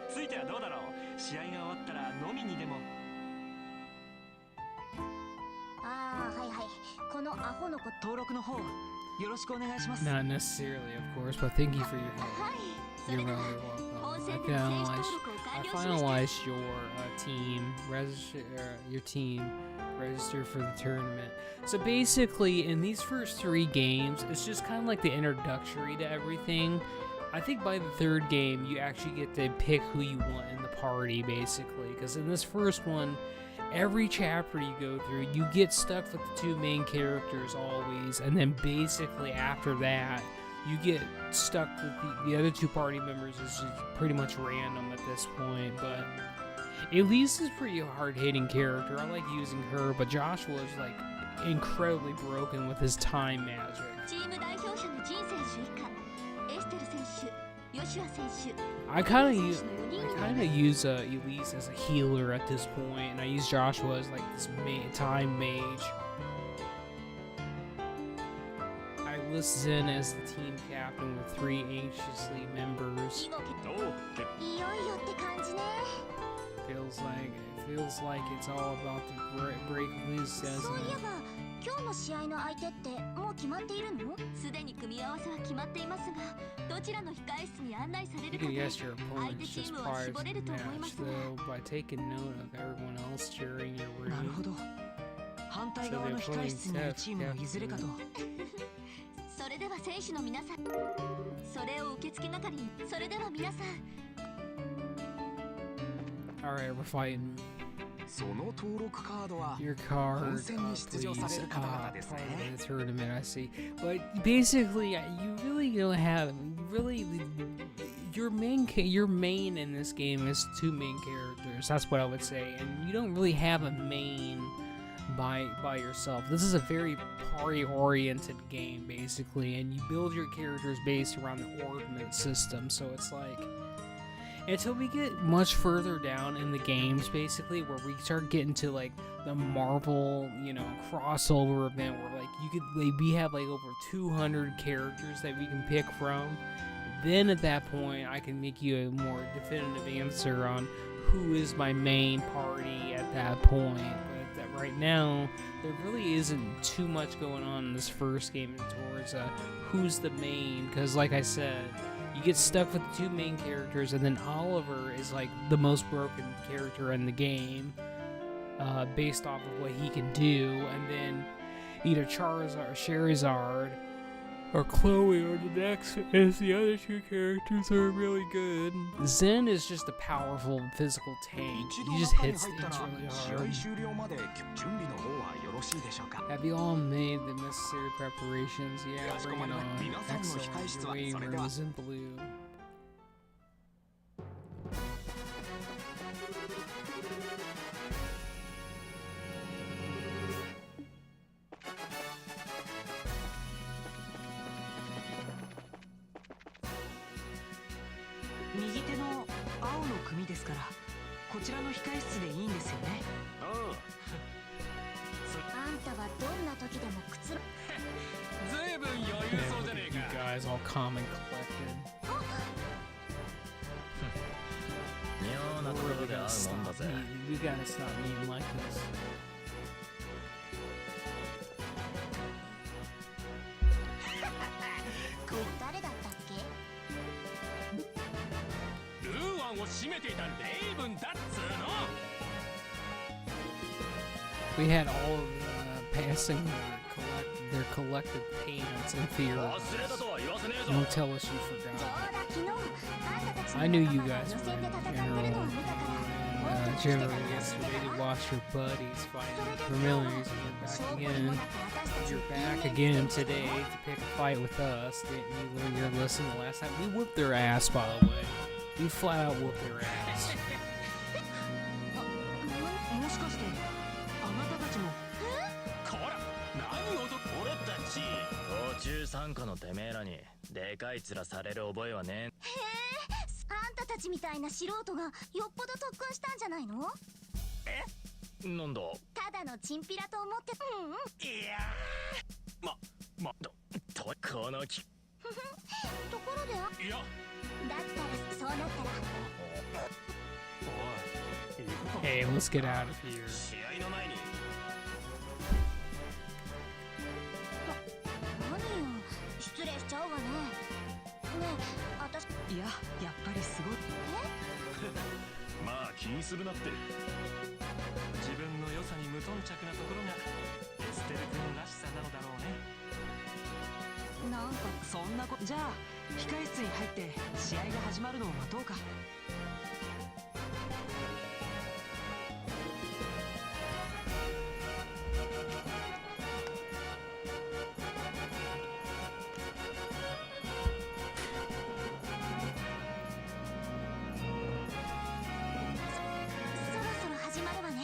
ついてはどうだろう。試合が終わったら飲みにでも。ああ、はいはい。このアホの子。登録の方よろしくお願いします。 Not necessarily, of course, but thank you for your help. はい。そ You're れで really は welcome. 本 I 戦での選手登 finalized, 録を I 完了しました。 finalized your your team register for the tournament. So basically, in these first 3 games, it's just kind of like the introductory to everything. I think by the 3rd game, you actually get to pick who you want in the party, basically. Because in this first one, every chapter you go through, you get stuck with the 2 main characters always, and then basically after that, you get stuck with the other 2 party members. Is just pretty much random at this point, but Elise is a pretty hard-hitting character. I like using her, but Joshua is like incredibly broken with his time magic. チーム代表者のジン選手以下、エステル選手、ヨシュア選手。 I kind of use Elise as a healer at this point, and I use Joshua as like this time mage. I list Zen as the team captain with 3 anxiously members. おうけいよいよって感じね。Feels like it's all about to break loose, そういえ doesn't it? ば、今日の試合の相手ってもう決まっているの？すでに組み合わせは決まっていますが、どちらの控え室に案内され You るか can で guess your 相 opponents 手チ just ームは prior to 絞れる the と思いま match, すが。 though, by taking note of everyone else cheering your なるほ room. ど。反対側の控室にいるチームのいずれかと。それでは選手の皆さん、それを受付係に。それでは皆さん。 Alright, we're fighting. その登録カードは Your card, 本戦に出場 please, される方々ですね。 part of the tournament, I see. But basically, you really don't have, your main in this game is 2 main characters. That's what I would say, and you don't really have a main by yourself. This is a very party-oriented game, basically, and you build your characters based around the ordnance system. So it's like, until we get much further down in the games, basically, where we start getting to like the Marvel, crossover event, where we have like over 200 characters that we can pick from. Then at that point, I can make you a more definitive answer on who is my main party at that point. But that right now, there really isn't too much going on in this first game towards who's the main, because like I said, you get stuck with the 2 main characters, and then Oliver is like the most broken character in the game, based off of what he can do, and then either Charizard, or Chloe or the next, as the other 2 characters are really good. Zen is just a powerful physical tank. 一 He 度 just 中に hits 入った things ら really 試合 hard. 終了まで準備の方はよろしいでしょうか。 Have you all made the necessary preparations? Yeah, bring it on. 皆さんの控室 Excellent. は Your waiting それ room では is in blue.「右手の青の組ですから、こちらの控室でいいんですよね。」ああんたはどんな時でもくつろ。ずいぶん余裕 Man, そう look じゃ at ね you えか。 guys all calm and collected. 妙なとこ We're ろ really で会 gotta うもん stop だぜ。 meeting. We gotta stop meeting like this. 誰だったっけ？ルーアンを締めていたレイブンだっつーの。 We had all of passing their collective payments in fear of 忘れた us. とは言わせねえぞ。 Don't tell us you そう forgot. だ、昨日あんたたち I の knew 仲 you 間が guys 予 were 選で in 戦ってる general. のを見たから、もっと来てた Generally のを知って yesterday た to わ。 watch your buddies fight それで familiars 証 and 拠 you're にも back な again. って私たち You're に back 因縁 again つけて today to pick a fight with us. Didn't you learn your lesson the last time? We whooped their ass, by the way. We flat out whooped their ass. もしかしてあなたたちもしい。途中参加のてめえらにでかい面される覚えはねへえ、あんたたちみたいな素人がよっぽど特訓したんじゃないの？え。なんだ。ただのチンピラと思って。いやこのきところでいやだったらそうなったら Hey, let's get out of here. 試合の前に何よ、失礼しちゃうわね。ねえ、私いや、やっぱりすごい。まあ気にするなって。自分の良さに無頓着なところがエステル君らしさなのだろうね。なんかそんなじゃあ控室に入って試合が始まるのを待とうか。そろそろ始まるわね。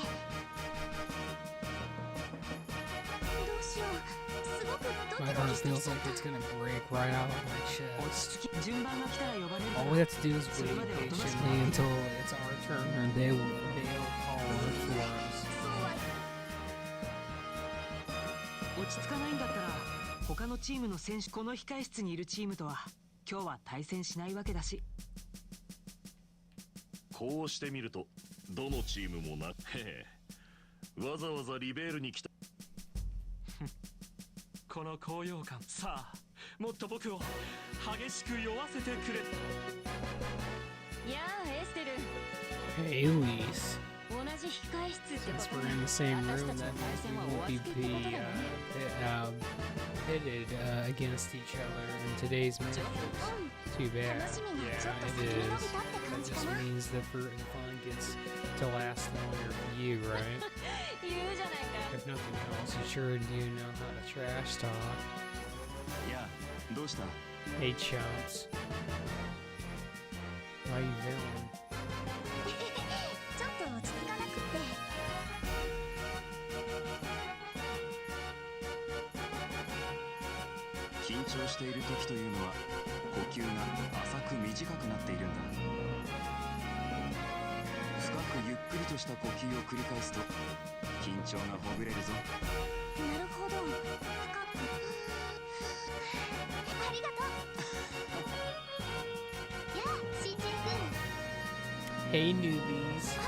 どうしよう、すごくド My キド heart キしてき feels ちゃっ like た。 it's gonna break right out of my 落 chest. ち着き、順番が来たら呼ばれるか All ら。 we have to do is wait patiently until it's our turn, and they'll call for us. そうは落ち着かないんだったら他のチームの選手、この控室にいるチームとは今日は対戦しないわけだし。こうしてみるとどのチームもな。へえ、わざわざリベールに来た。この高揚感、さあもっと僕を激しく酔わせてくれ。やあ、エステル。 Hey, Elise. 同じ控室ってこ Since と we're は in the same 私 room, たちの that 対 means 戦 we はお won't 預 be けってことだよね。pitted against each other in today's match. うん、 Too bad. 楽しみが Yeah, ちょっと it 先に伸び is. たって That 感じか just な。 means the fun gets to last longer for you, right? 言うじゃないか。 If nothing else, you sure do know how to trash talk. いや、どうした？ Hey, chumps. Why you villain? ちょっと落ち着かなくって。緊張している時というのは呼吸が浅く短くなっているんだ。深くゆっくりとした呼吸を繰り返すと緊張がほぐれるぞ。なるほど、深く。ありがとう。やあ、新人くん。 Hey, newbies. あ、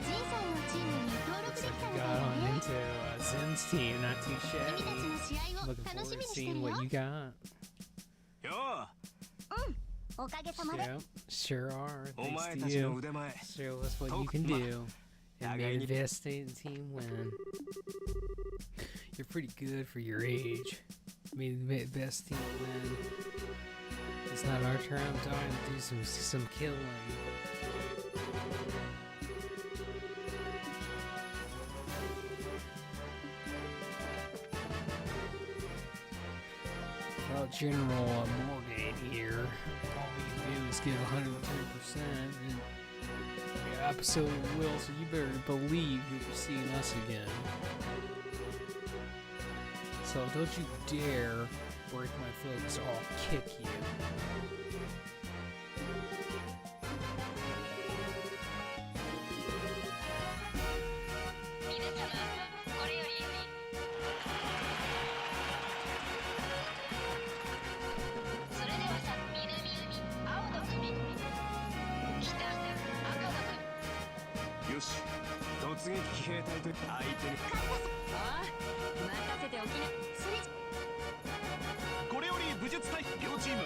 ジンさんのチームに登録 Looks でき like た you みたい got だ on ね。 into Zen's team. Not too 君たち shabby. の試合を Looking 楽 forward しみ to にして seeing るよ。 what you got. よおかげさまで。 Yep, sure are. お Thanks 前 to たちの you. 腕前 Show us what you Talk can ma- do. And Tagay made ni- Vestate team win. You're pretty good for your age. Made the best team win. It's not our turn. I'm trying to do some killing. Well, General Morgan here. All we can do is give 110%. And the episode will, so you better believe you'll be seeing us again. So don't you dare break my focus, or I'll kick you.し。よし、突撃兵隊と相手に。ああ、任せておきな。それこれより武術隊両チーム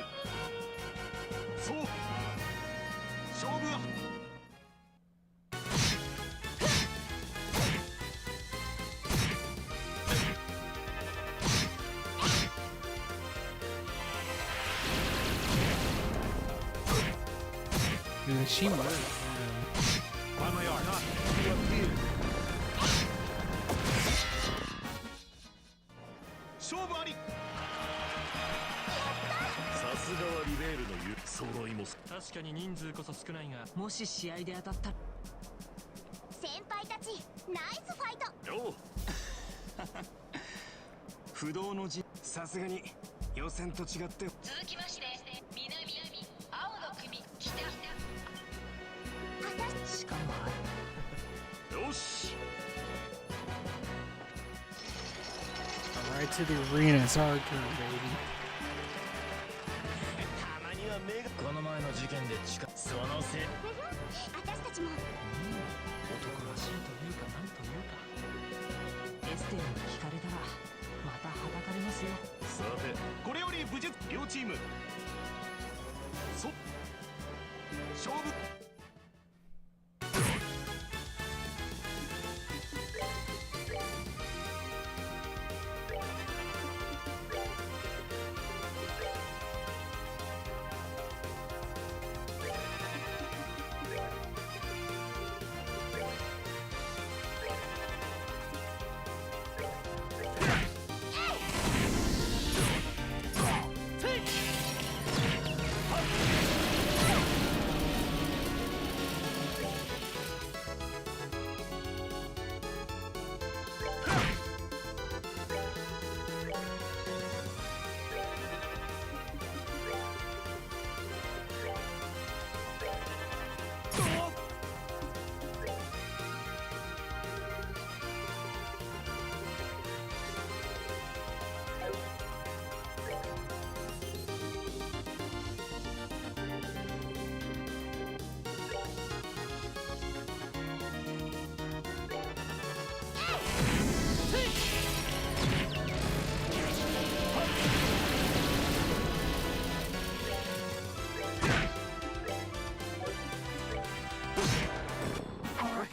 そう勝負はShe murdered him. on my arm not what fear 勝負ありさすがはリベールの言う揃いも確かに人数こそ少ないが、もし試合で当たったら先輩たちナイスファイト。よう不動の陣、さすがに予選と違って。続きまして南青の組北しかもよし Right to the arena. It's our turn, baby. たまには目が。この前の事件でそのせい私たちも男らしいというかなんというか。エステルに聞かれたらまたはたかれますよ。さてこれより武術両チーム勝負。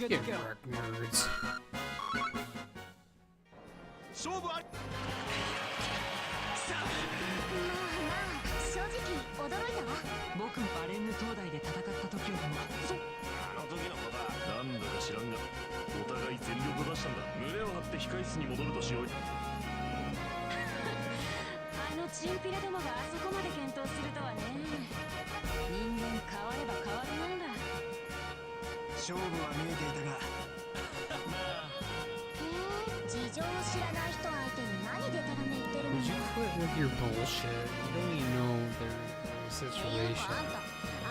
Get wrecked, nerds. 勝負あり。正直驚いたわ。僕バレンヌ東大で戦った時よりもあの時の子だ。なんだか知らんがお互い全力を出したんだ。胸を張って控室に戻るとしよう。あのチンピラどもがあそこまで検討するとはね。人間変われば変わるもんだ。勝負は見えていたが。事情を知らない人相手に何でたらめ言ってるの Would you quit with your bullshit? You don't even know their situation.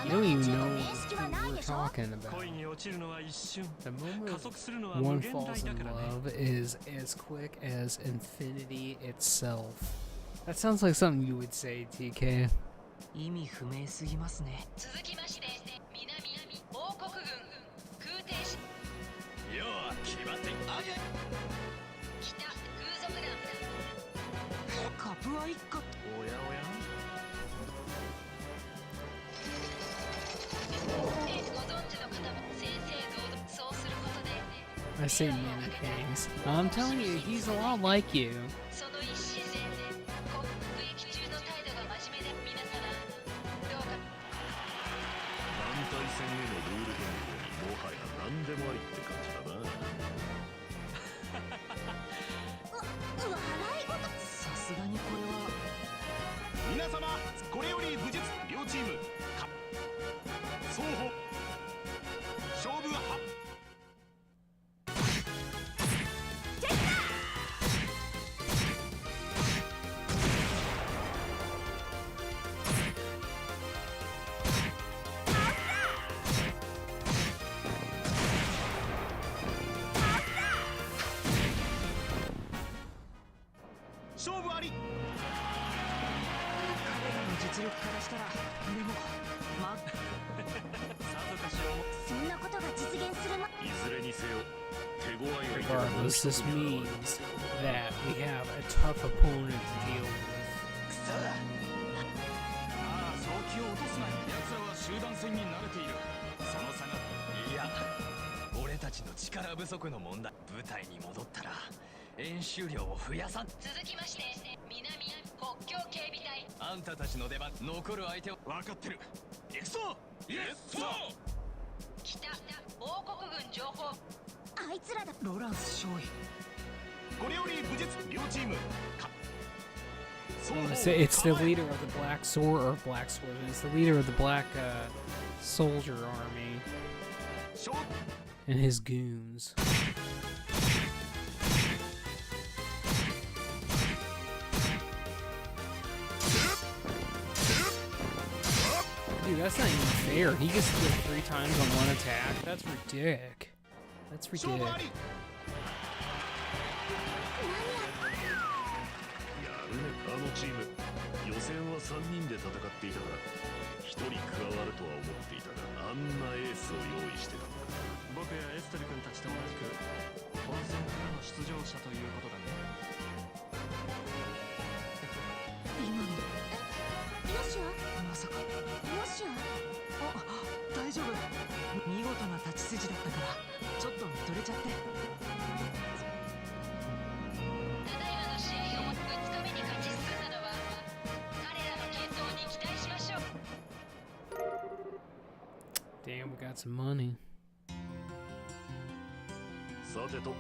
You don't even know who we're talking about. 恋に落ちるのは一瞬。 The moment 加速するのは無 one 限大 falls だ in からね。 love is as quick as infinity itself. That sounds like something you would say, TK. 意味不明すぎますね。続きまして南王国軍空挺士要は騎馬戦あげ北空賊団カプア一家っておやおや。ご存知の方も正々堂々そうすることで I say many things. I'm telling you, he's a lot like you. その一心で国服役中の態度が真面目で皆様どうか団体戦へのルール変更にもはや何でもありって感じだな。笑い事さすがにこれは皆様これより武術両チーム双方勝負は。勝負あり。彼らの実力からしたらでもまさぞかしらそんなことが実現するまいずれにせよ手強い相手がもう Regardless, 一 this 組現れ means that we have a tough opponent to deal with. ああ正気を落とすなよ。奴らは集団戦に慣れている。その差が。いや俺たちの力不足の問題。舞台に戻ったら演習量を増やさん。続きまして南国境警備隊あんたたちの出番。残る相手を分かってる。行くぞ。イエスそう。北王国軍情報あいつらだロランス少尉これより武術両チーム双方 It's the leader of the Black Sword, or Black Sword. It's the leader of the Black Soldier Army 勝負 and his goons. that's not even fair. He gets to hit 3 times on 1 attack. That's ridiculous. That's 勝負あ ridiculous. り。あのチーム予選は3人で戦っていたから1人加わるとは思っていたが、あんなエースを用意してたのか。僕やエステル君たちと同じく本戦からの出場者ということだね。今のヨシアまさか。ヨシアあ、大丈夫。見事な立ち筋だったからちょっと見とれちゃって。ただいまの試合を2日目に勝ち進んだのは彼らの健闘に期待しましょう。 Damn, we got some money. さてと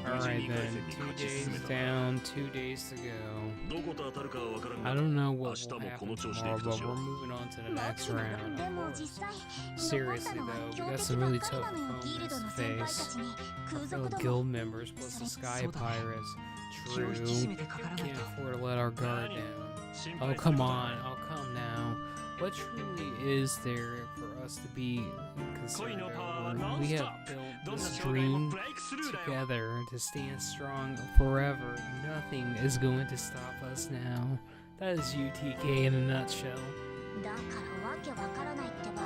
Alright then, 2 days down, 2 days to go. どこと当たるかは分からん I が don't know 明 what 日 will もこ happen の調子でい tomorrow, くと but しよ we're う。 moving on to the next round. で of も course. 実際 Seriously 残ったのは though, we 強 got 敵 some ば really っかり tough なのよ。ギル opponents ド to の先輩た face. ちに空 The 賊ど guild も members plus the Sky そうだね。 Pirates. 気を引き True. 締めてかからない Can't と。 afford to let our guard down. 心 Oh, 配する come こと on. は Oh, come now. What truly is there for us to be considered over? We have built どんな this 障害も dream ブレイクスルーだよ。 together to stand strong forever. Nothing is going to stop us now. That is UTK in a nutshell. だからわけわからないってば。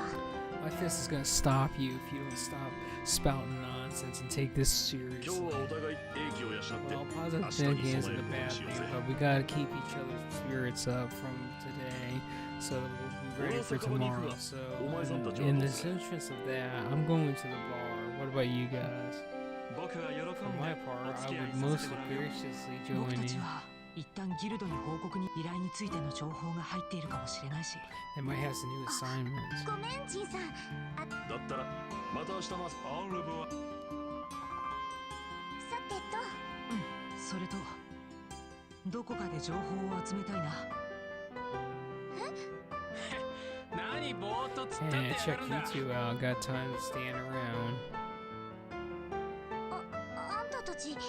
My fist is gonna stop you if you don't stop spouting nonsense and take this 今日 seriously. はお互い英気を養って Well, positive thinking isn't a bad thing, but we gotta keep each other's spirits up from today so that we'll be ready for tomorrow. So, in the interest of that, I'm going to the bar. What about you guys? 僕は喜ん For で my お part, 付 I き合い would させ most てもらうよ。 graciously 僕 join た you. ちは一旦ギルドに報告に依頼についての情報が入っているかもしれないし。 They might have some new assignments. ごめんじいさん。だったらまた明日の朝オールブはさてとそれとどこかで情報を集めたいな。何ぼーっと突っ立って Hey, や check がるんだ。 you two out. Got time to stand around. あんたたち今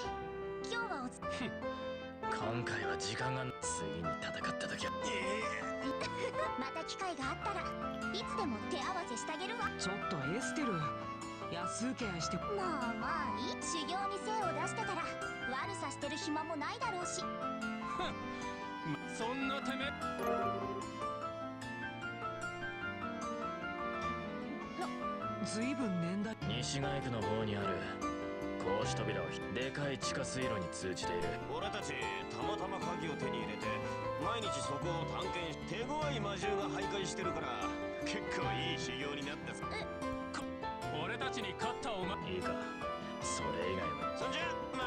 日はおつ今回は時間が次に戦った時はまた機会があったらいつでも手合わせしてあげるわ。ちょっとエステル安請け合いして。まあまあいい修行に精を出してたら悪さしてる暇もないだろうし。そんなてめずいぶん年代。西ヶ区の方にある格子扉をでかい地下水路に通じている。俺たちたまたま鍵を手に入れて毎日そこを探検し手強い魔獣が徘徊してるから結構いい修行になったぞ。俺たちに勝ったお前。いいか、それ以外はそんじゃま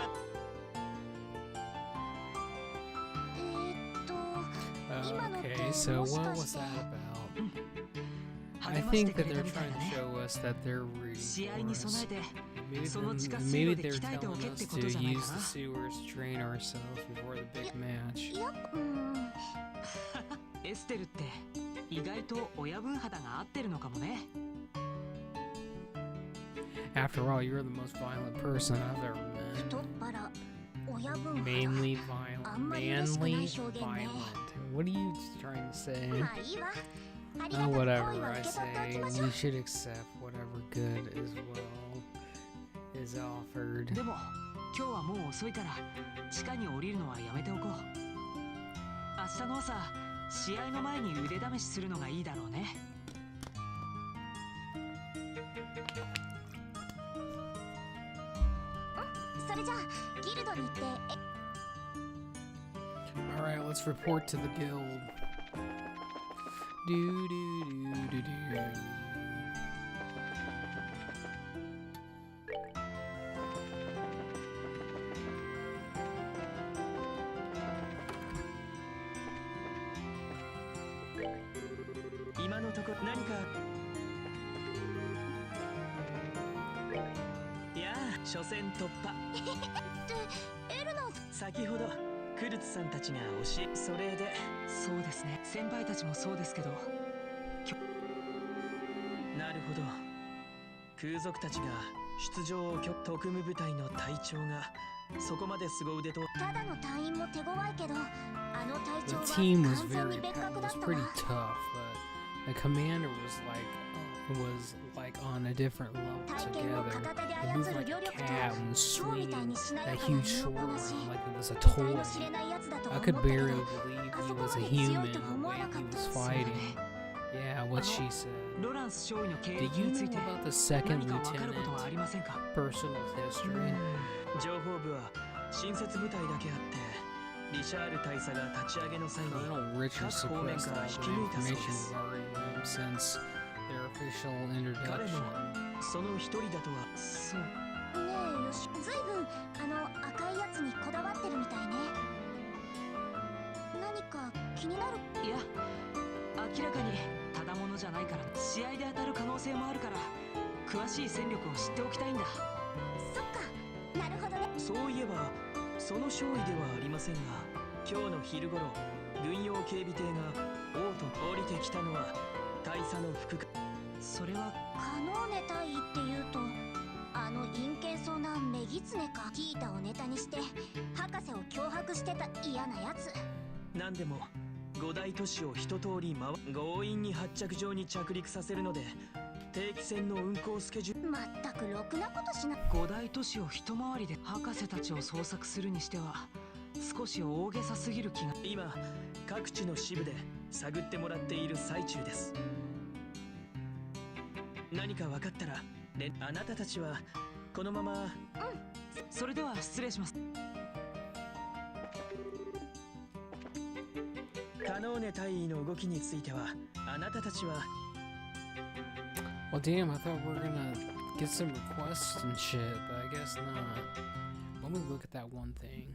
Okay, so what was that about? I think that they're trying to show us that they're rooting 試合 for に備 us. えて Maybe, その地下 them- 水 maybe 路で they're 鍛えてお telling けって us こ to とじゃない use か the な。 sewers to train ourselves before the big match. いやエステルって意外と親分肌が合ってるのかもね。 After all, you're the most violent person I've ever 太っ met. 腹親分 Mainly violent. あんまり嬉しくない Manly 表現ね。 violent. What are you trying to say? まあいいわ。ありが Oh, たく好意 whatever は I 受け取ってお say. きましょ We う。 should accept whatever good as well is offered. でも今日はもう遅いから地下に降りるのはやめておこう。明日の朝試合の前に腕試しするのがいいだろうね。それじゃあギルドに行って Alright, let's report to the guild. Do do do do do.「今のところ何か」いやあ初戦突破。エルナ先ほどクルツさんたちが教えそれでそうですね先輩たちもそうですけどなるほど空賊たちが出場を特務部隊の隊長がそこまで凄腕とただの隊員も手強いけどあの隊 The 長は team was 完全に very 別格だ was った pretty わ。 tough, but The commander was like on a different level 体験を together. 片手で He 操 moved る like 両 a 力と cat は and ショーみたい swinging にしな that やか huge な身 sword のこなし around like it was a 得体 toy. の知れないやつだとは I 思 could ったけ barely ど believe あ he そこ was ま a で強 human いと the は思わ way なか he った was っすよ fighting. ね Yeah, what she said. ロランス少尉の経 Did 歴 you につ know いて about the second 何か分かることはあ lieutenant りませんか？ personal history? 情報部は新設部隊だけあってリシャール大佐が立ち上げの際に Colonel Richard 各方面 suppressed から all 引 the き抜いたそうで information す。 regarding them since their official 彼 introduction. もその一人だとは。そう。ねえよしずいぶん赤いやつにこだわってるみたいね。何か気になる？いや、明らかにただものじゃないから試合で当たる可能性もあるから詳しい戦力を知っておきたいんだ。そっか、なるほどね。そういえばその少尉ではありませんが、今日の昼頃軍用警備艇が王都降りてきたのは大佐の副官。それはカノーネ大尉っていうと陰険そうなメギツネか。キータをネタにして博士を脅迫してた嫌なやつ。何でも五大都市を一通り強引に発着場に着陸させるので定期船の運航スケジュール。まったくろくなことしな。五大都市を一回りで博士たちを捜索するにしては少し大げさすぎる気が。今各地の支部で探ってもらっている最中です。何か分かったらあなたたちはこのまま。それでは失礼します。カノーネ大尉の動きについてはあなたたちは。 Well, damn, I thought we were gonna get some requests and shit, but I guess not. Let me look at that one thing.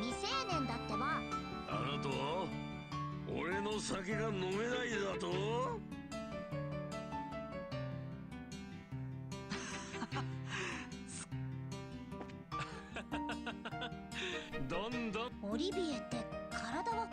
未成年だってば。あなたは俺の酒が飲めないだと。どんどんオリビエって体は。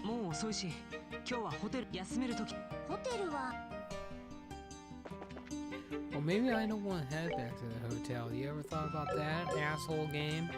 もう遅いし今日はホテル休めるとき。ホテルは。 Well, maybe I don't want to head back to the hotel. You ever thought about that, asshole game?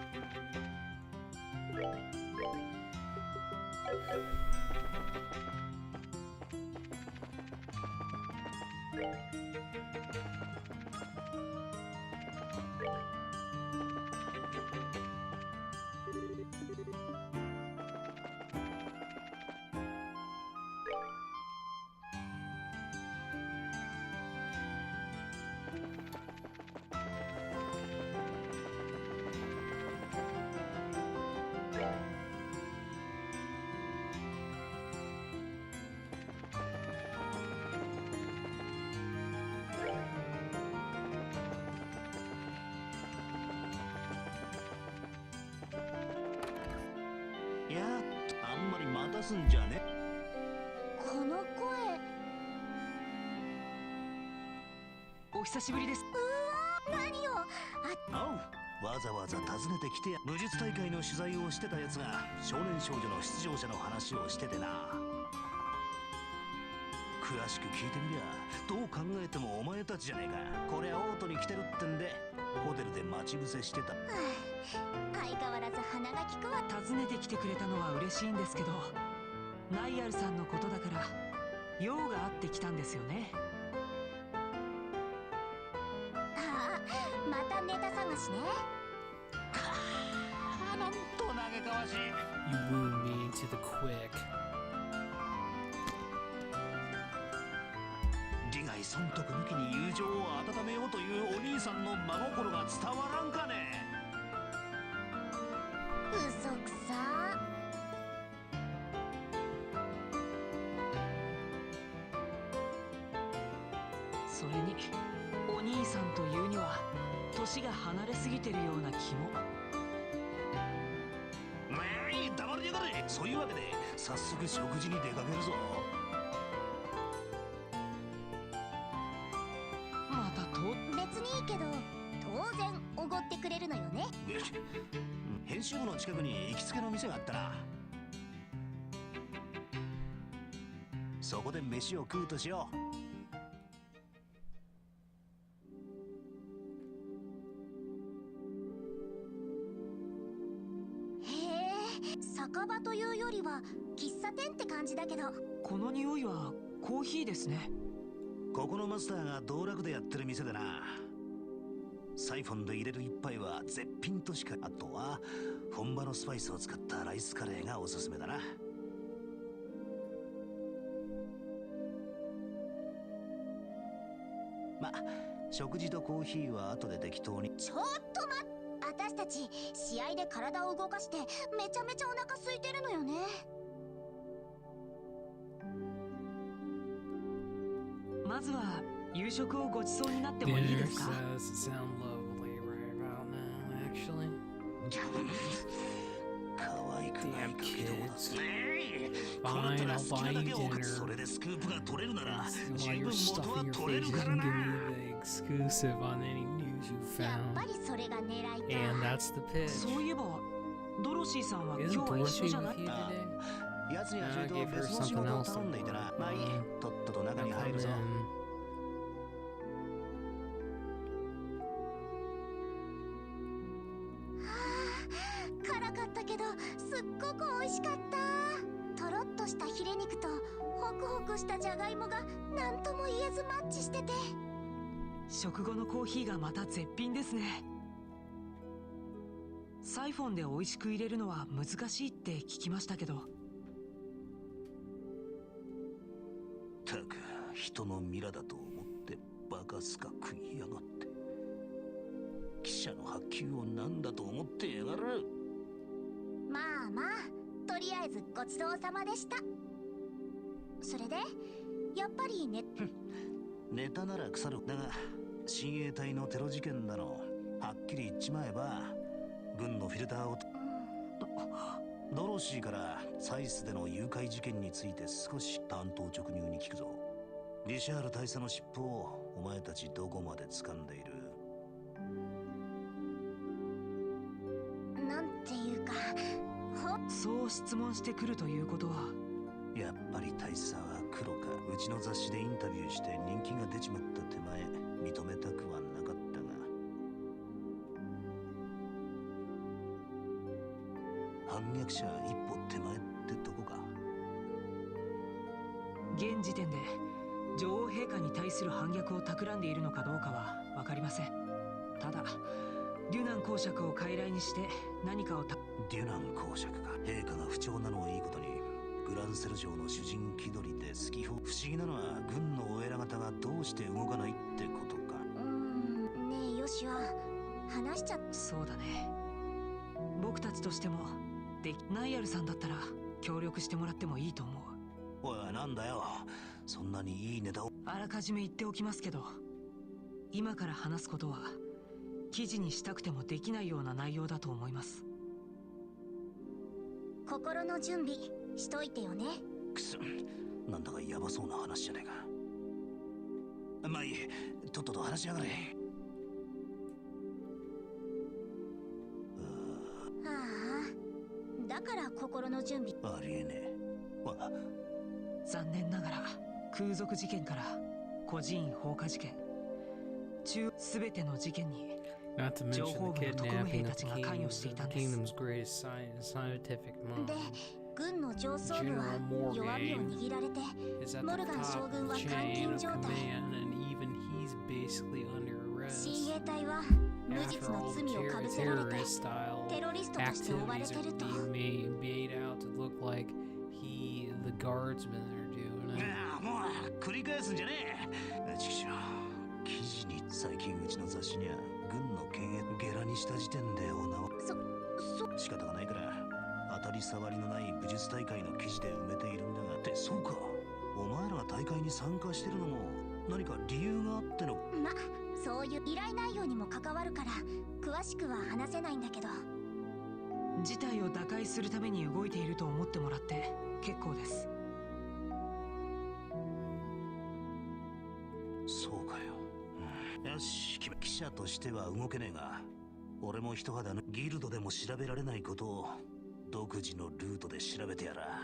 すんじゃね。この声。お久しぶりです。何よ。おう、わざわざ訪ねてきて武術大会の取材をしてたやつが少年少女の出場者の話をしててな。詳しく聞いてみりゃどう考えてもお前たちじゃねえか。こりゃオートに来てるってんでホテルで待ち伏せしてた。相変わらず鼻が利くわ。訪ねてきてくれたのは嬉しいんですけど、ナイアルさんのことだから用があってきたんですよね。ああ、またネタ探しね。なんと嘆かわしい。 You wound me to the quick. 利害損得抜きに友情を温めようというお兄さんの真心が伝わらんかね。嘘くさ。それにお兄さんというには年が離れすぎてるような気も。黙りやがれ。そういうわけで早速食事に出かけるぞ。またと別にいいけど、当然おごってくれるのよね。編集部の近くに行きつけの店があったな。そこで飯を食うとしよう。へえ、酒場というよりは喫茶店って感じだけど。この匂いはコーヒーですね。ここのマスターが道楽でやってる店でな。サイフォンで入れる一杯は絶品としか。あとは本場のスパイスを使ったライスカレーがおすすめだな。ま、食事とコーヒーは後で適当に。ちょっと待っ。私たち試合で体を動かしてめちゃめちゃお腹空いてるのよね。まずは夕食をご馳走になってもいい Dinner ですか？ does sound lovely right about now, actually. 可愛くない Damn けども kids. この Fine, 手が I'll 好き buy なだ you け多く dinner. それでスクープが取れるなら While 十 you're 分元は stuffing your 取れ face, る you から can な。 give me the exclusive on any news you やっ found. ぱりそれが狙いか。 And that's the pitch. そういえばドロシーさんは今日 Isn't は一緒 Dorothy じゃない with you today? やつには I ちょ gave いと her 別の仕 something 事を else 頼んでい to て work な。まあいい、 on. とっとと中 I'll に入 come るぞ。 in. 辛かったけどすっごく美味しかった。とろっとしたヒレ肉とホクホクしたじゃがいもが何とも言えずマッチしてて。食後のコーヒーがまた絶品ですね。サイフォンで美味しく入れるのは難しいって聞きましたけど。たく人のミラだと思ってバカすか食いやがって。記者の発給を何だと思ってやがる。まあまあ、とりあえずごちそうさまでした。それでやっぱりね。ネタなら腐る。だが親衛隊のテロ事件だのはっきり言っちまえば軍のフィルターを。ドロシーからサイスでの誘拐事件について少し単刀直入に聞くぞ。リシャール大佐の尻尾をお前たちどこまで掴んでいる？なんていうか、そう質問してくるということは、やっぱり大佐は黒か。うちの雑誌でインタビューして人気が出ちまった手前認めたくはなかったが、反逆者一歩手前ってとこか。現時点で女王陛下に対する反逆を企んでいるのかどうかは分かりません。ただデュナン公爵を傀儡にして何かをデュナン公爵か。陛下が不調なのをいいことにグランセル城の主人気取りで好き放。不思議なのは軍のお偉方がどうして動かないってことか。ねえヨシは話しちゃっ。そうだね。僕たちとしてもナイアルさんだったら協力してもらってもいいと思う。おいなんだよ、そんなにいいネタを。あらかじめ言っておきますけど、今から話すことは記事にしたくてもできないような内容だと思います。心の準備しといてよね。くそ、なんだかヤバそうな話じゃねえか。まあいい、とっとと話しやがれ。ああ、だから心の準備。ありえねえ。残念ながら空賊事件から孤児院放火事件、全ての事件に Not to 情 mention 報 the 部の特務兵 kidnapping た of ち the が関与していたんです。 kingdom's greatest scientific で mind. 軍の上層部は General 弱みを Morgan 握られて is at モ the ルガン top 将 of 軍は the 監 chain 禁 of 状態。 command, and even he's basically under arrest. 親衛隊は無 After 実の all the 罪をかぶせられて terrorist style テロリストとして追われ activities て are ると。 being made out to look like the guardsmen are doing it. ああ、もう繰り返すんじゃねえ。ちくしょう、記事に最近うちの雑誌には軍の権益ゲラにした時点でお縄。仕方がないから当たり障りのない武術大会の記事で埋めているんだが。ってそうか、お前らが大会に参加してるのも何か理由があっての。ま、そういう依頼内容にも関わるから詳しくは話せないんだけど。事態を打開するために動いていると思ってもらって結構です。そうかよ、よし、君記者としては動けねえが、俺も一肌のギルドでも調べられないことを独自のルートで調べてやら。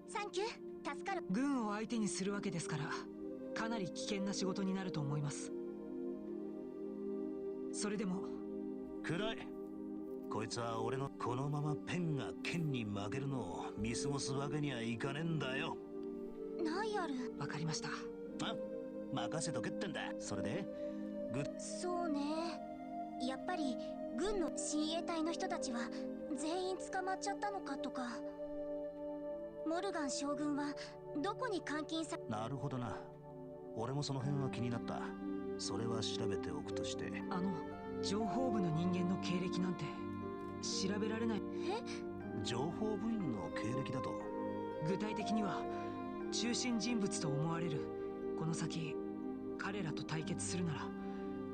サンキュー、助かる。軍を相手にするわけですからかなり危険な仕事になると思います。それでも暗い。こいつは俺のこのままペンが剣に負けるのを見過ごすわけにはいかねえんだよ。ナイアル。わかりました。あ、任せとけってんだ。それでそうね、やっぱり軍の親衛隊の人たちは全員捕まっちゃったのかとか、モルガン将軍はどこに監禁さ。なるほどな。俺もその辺は気になった。それは調べておくとして。情報部の人間の経歴なんて調べられない。情報部員の経歴だと。具体的には中心人物と思われる。この先彼らと対決するなら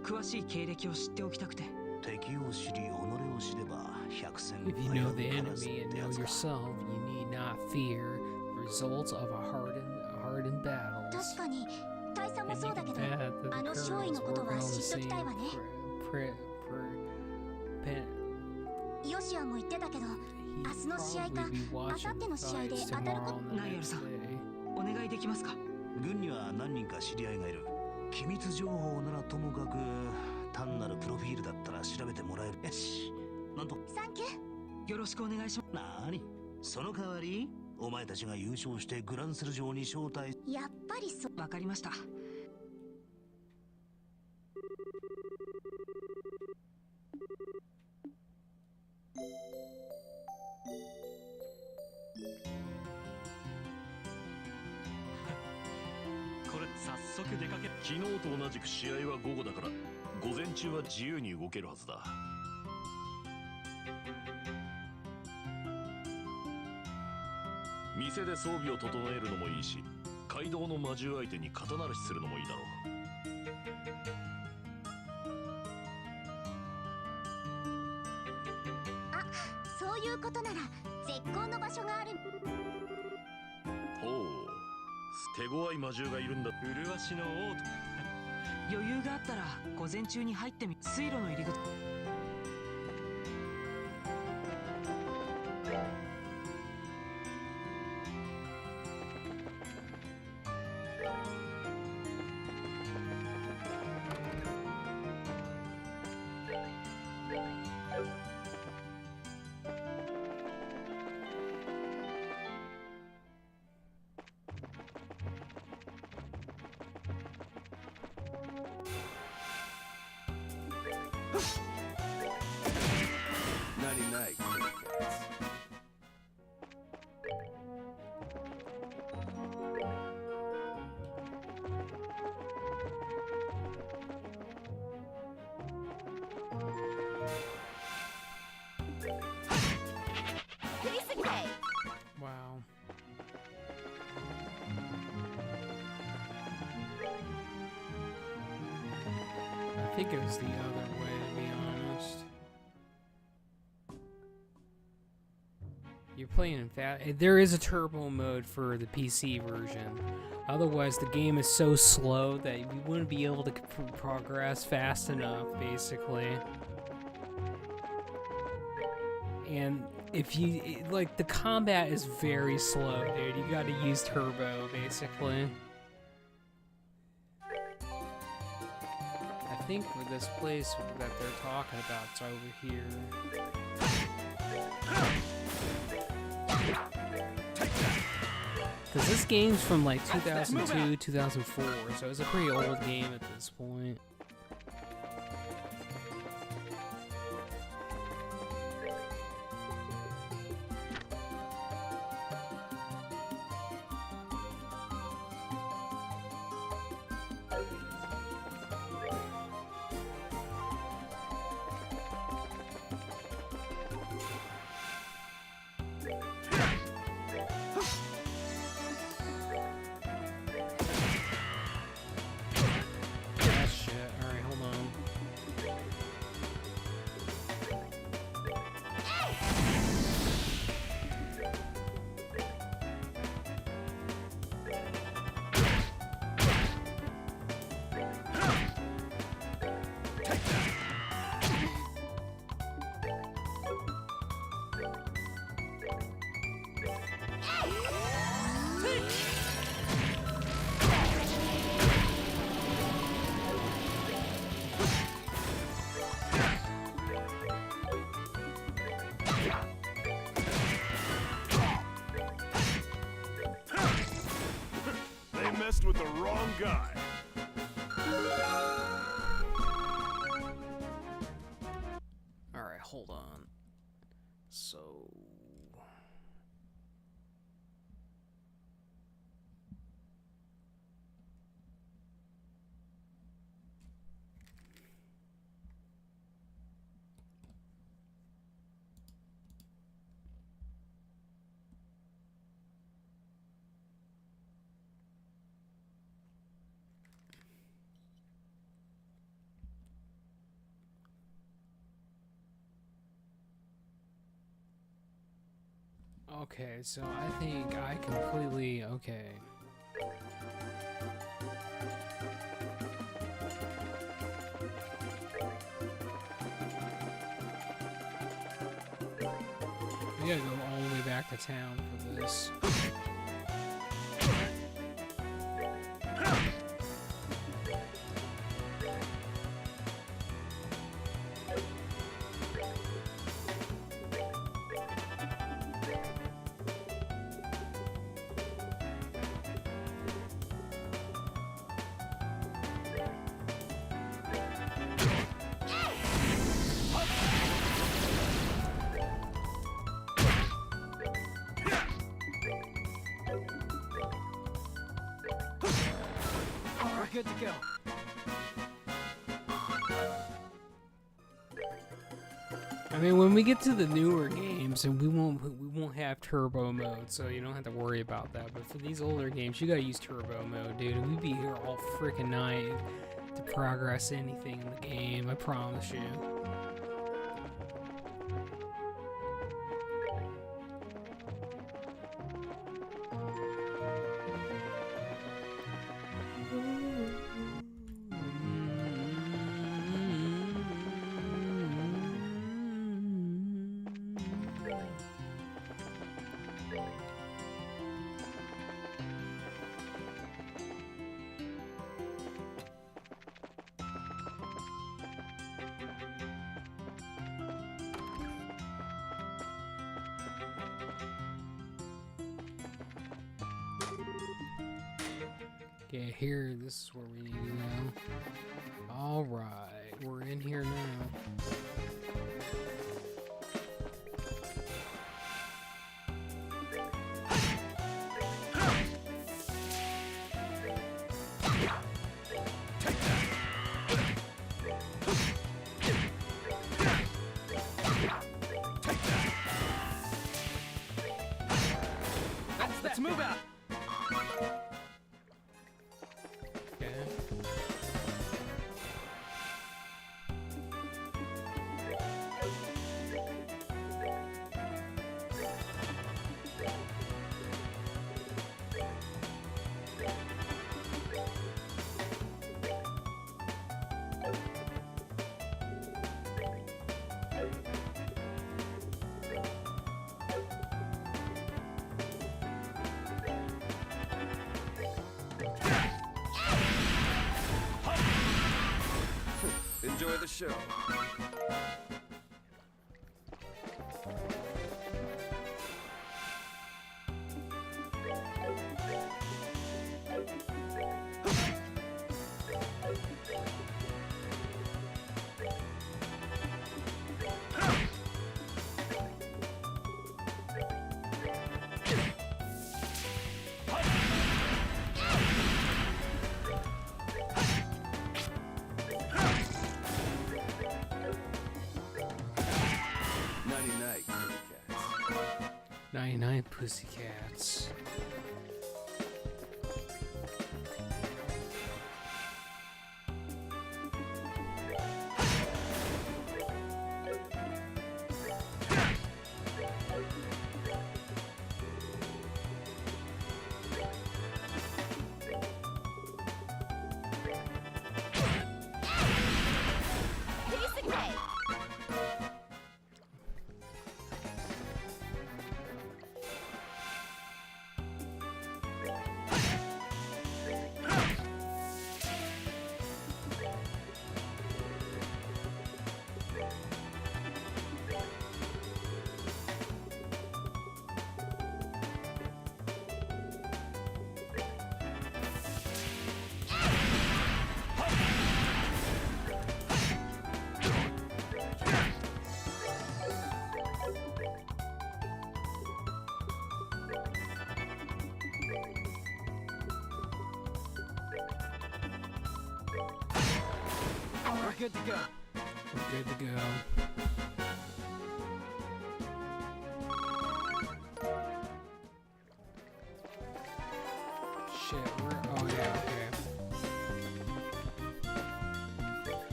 詳しい経歴を知っておきたくて。敵を知り己を知れば百戦 If you know the enemy and know yourself, you need not fear the results of a hardened battle. 確かに大佐も And そ you うだ can けど、 bet that the あの少尉 colonels のこと work は on the 知っときたいわね。 pen. ヨシアも言ってたけど、 He'd 明日の試合か probably be 明 watching 後日の試合で fights 当たる tomorrow こ on the ナイアルさん next day. お願いできますか。軍には何人か知り合いがいる。機密情報ならともかく単なるプロフィールだったら調べてもらえる。よし、なんと。サンキュー。よろしくお願いします。なーに、その代わりお前たちが優勝してグランセル城に招待。やっぱりそう。わかりました。これ早速出かけ。昨日と同じく試合は午後だから午前中は自由に動けるはずだ。店で装備を整えるのもいいし、街道の魔獣相手に肩慣らしするのもいいだろう。あ、そういうことなら絶好の場所がある。ほう、手強い魔獣がいるんだ。麗しの王と余裕があったら午前中に入ってみ。水路の入り口。Night. Wow. I think it was the other way, to be honest. You're playing in fast. There is a turbo mode for the PC version. Otherwise, the game is so slow that we wouldn't be able to progress fast enough, basically. And if you like, the combat is very slow, dude. You got to use turbo, basically. I think with this place that they're talking about, it's over here. Because this game's from like 2002, 2004, so it's a pretty old game at this point. With the wrong guy. Alright, hold on. So... Okay, so I think I completely... Okay. We gotta go all the way back to town for this. Good to go. I mean, when we get to the newer games, and we won't have turbo mode, so you don't have to worry about that. But for these older games, you gotta use turbo mode, dude. And we'd be here all freaking night to progress anything in the game. I promise you. Okay, here, this is where we need to go. Alright, we're in here now. Let's move out. Enjoy the show. Night-night, Pussycats. 99 Pussycats. We're good to go. We're good to go. Shit, oh yeah, okay.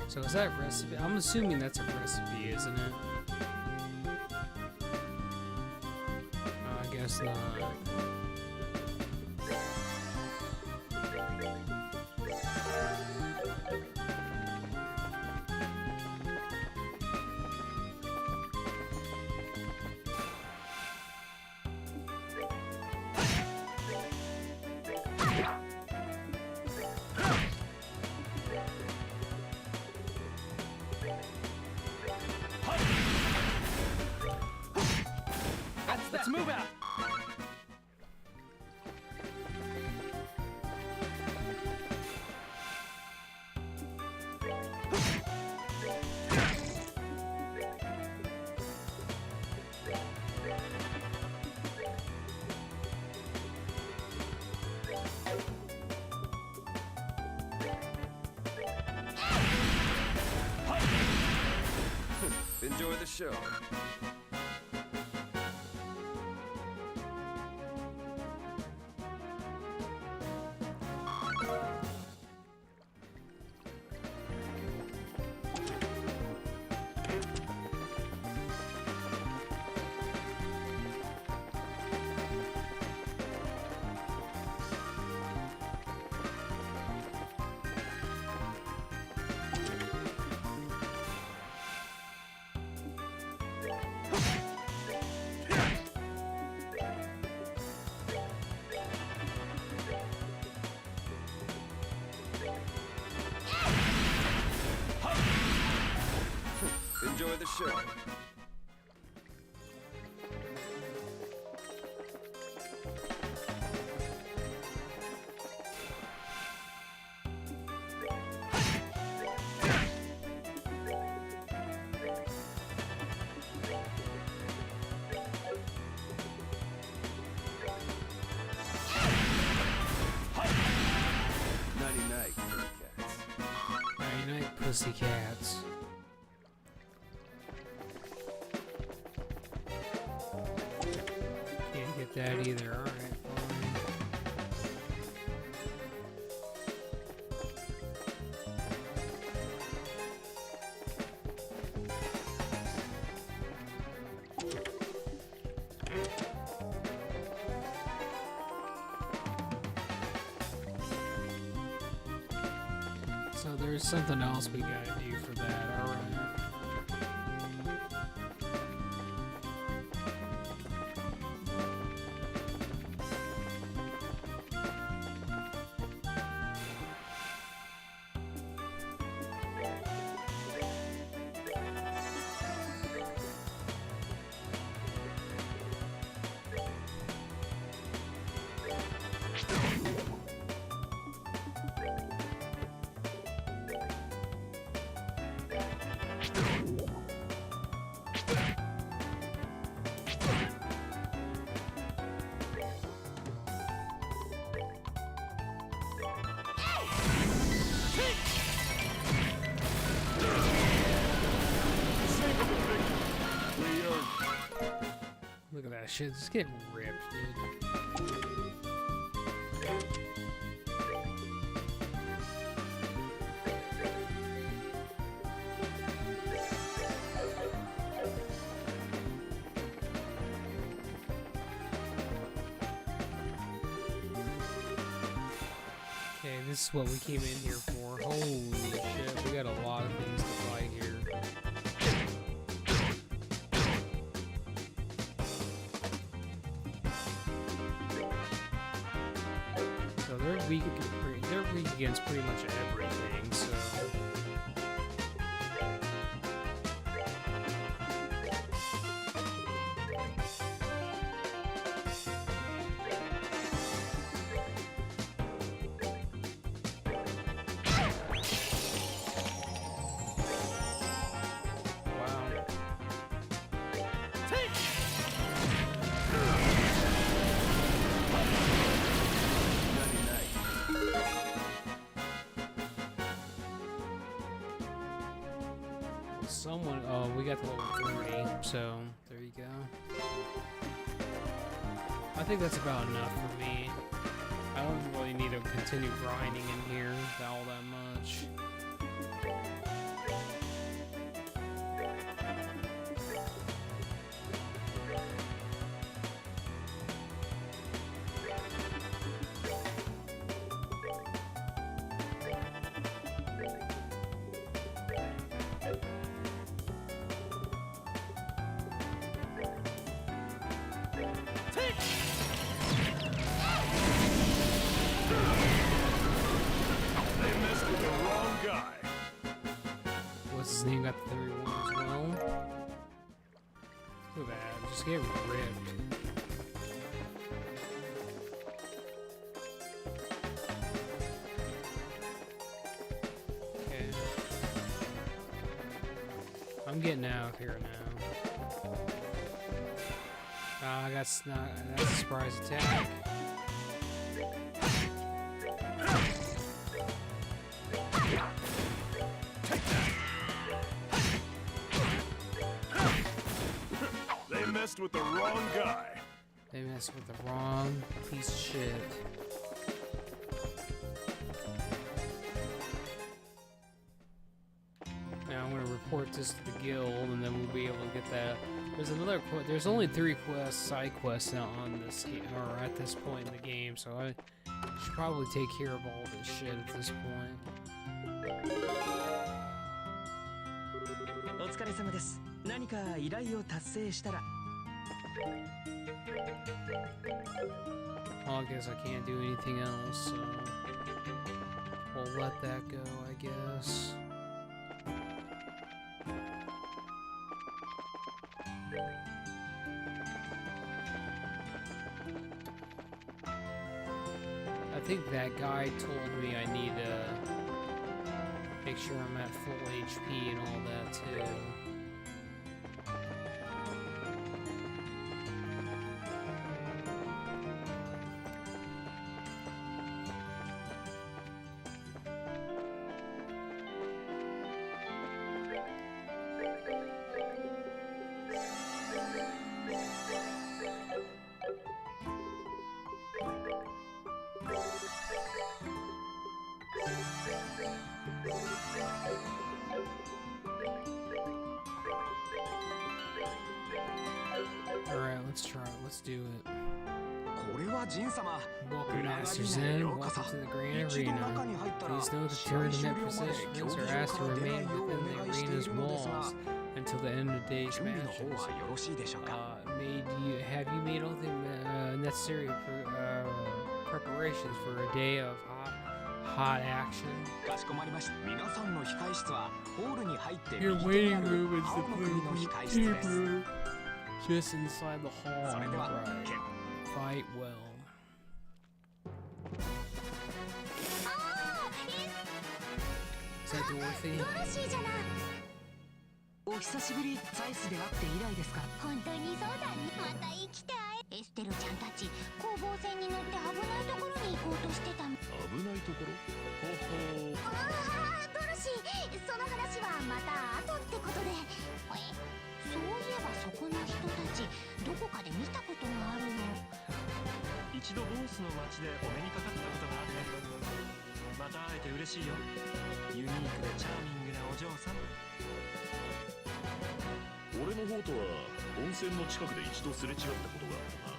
So is that recipe? I'm assuming that's a recipe, isn't it? I guess not. Let's move out. Enjoy the show. Enjoy the show. Nighty-night, Pussycats. Night-night, Pussycats. Can't get that either. Alright, fine. So there's something else we gotta do for that, alright. that shit. It's getting ripped, dude. Okay, this is what we came in here for. Holy shit, we got a lot of things to fight here. So they're weak against pretty much everything, so... Someone, oh, we got the level 30, so there you go. I think that's about enough for me. I don't really need to continue grinding in here all that much. What's his name? Got the 31 as well. Look at that. Just get ripped. Okay. I'm getting out of here now. I got that's a surprise attack. They messed with the wrong guy. They messed with the wrong piece of shit. Now I'm gonna report this to the guild, and then we'll be able to get that. There's another quest. There's only 3 side quests now on this game, or at this point in the game, so I should probably take care of all this shit at this point. お疲れ様です。何か依頼を達成したら。Well, I guess I can't do anything else, so we'll let that go, I guess. I think that guy told me I need to make sure I'm at full HP and all that too. Alright, let's try it. Let's do it. これはジン様。 Welcome, Masters In. Welcome to the Grand Arena. Please know that tournament participants are asked to remain within the arena's walls until the end of the day's matches. Have you made all the necessary preparations for a day of hot action? Your waiting room is the room. Just inside the hall on the right. Fight well. Is that Dorothy? お久しぶり。ザイスで会って以来ですか。本当にそうだね。また生きたい。エステルちゃんたち攻防戦に乗って危ないところに行こうとしてた。危ないところ。ほほ。ああ、ドルシー、その話はまた後ってことで。そういえばそこの人たちどこかで見たこと一度ボースの街でお目にかかったことがあるね。また会えて嬉しいよ。ユニークでチャーミングなお嬢さん。俺の方とは温泉の近くで一度すれ違ったことがあっ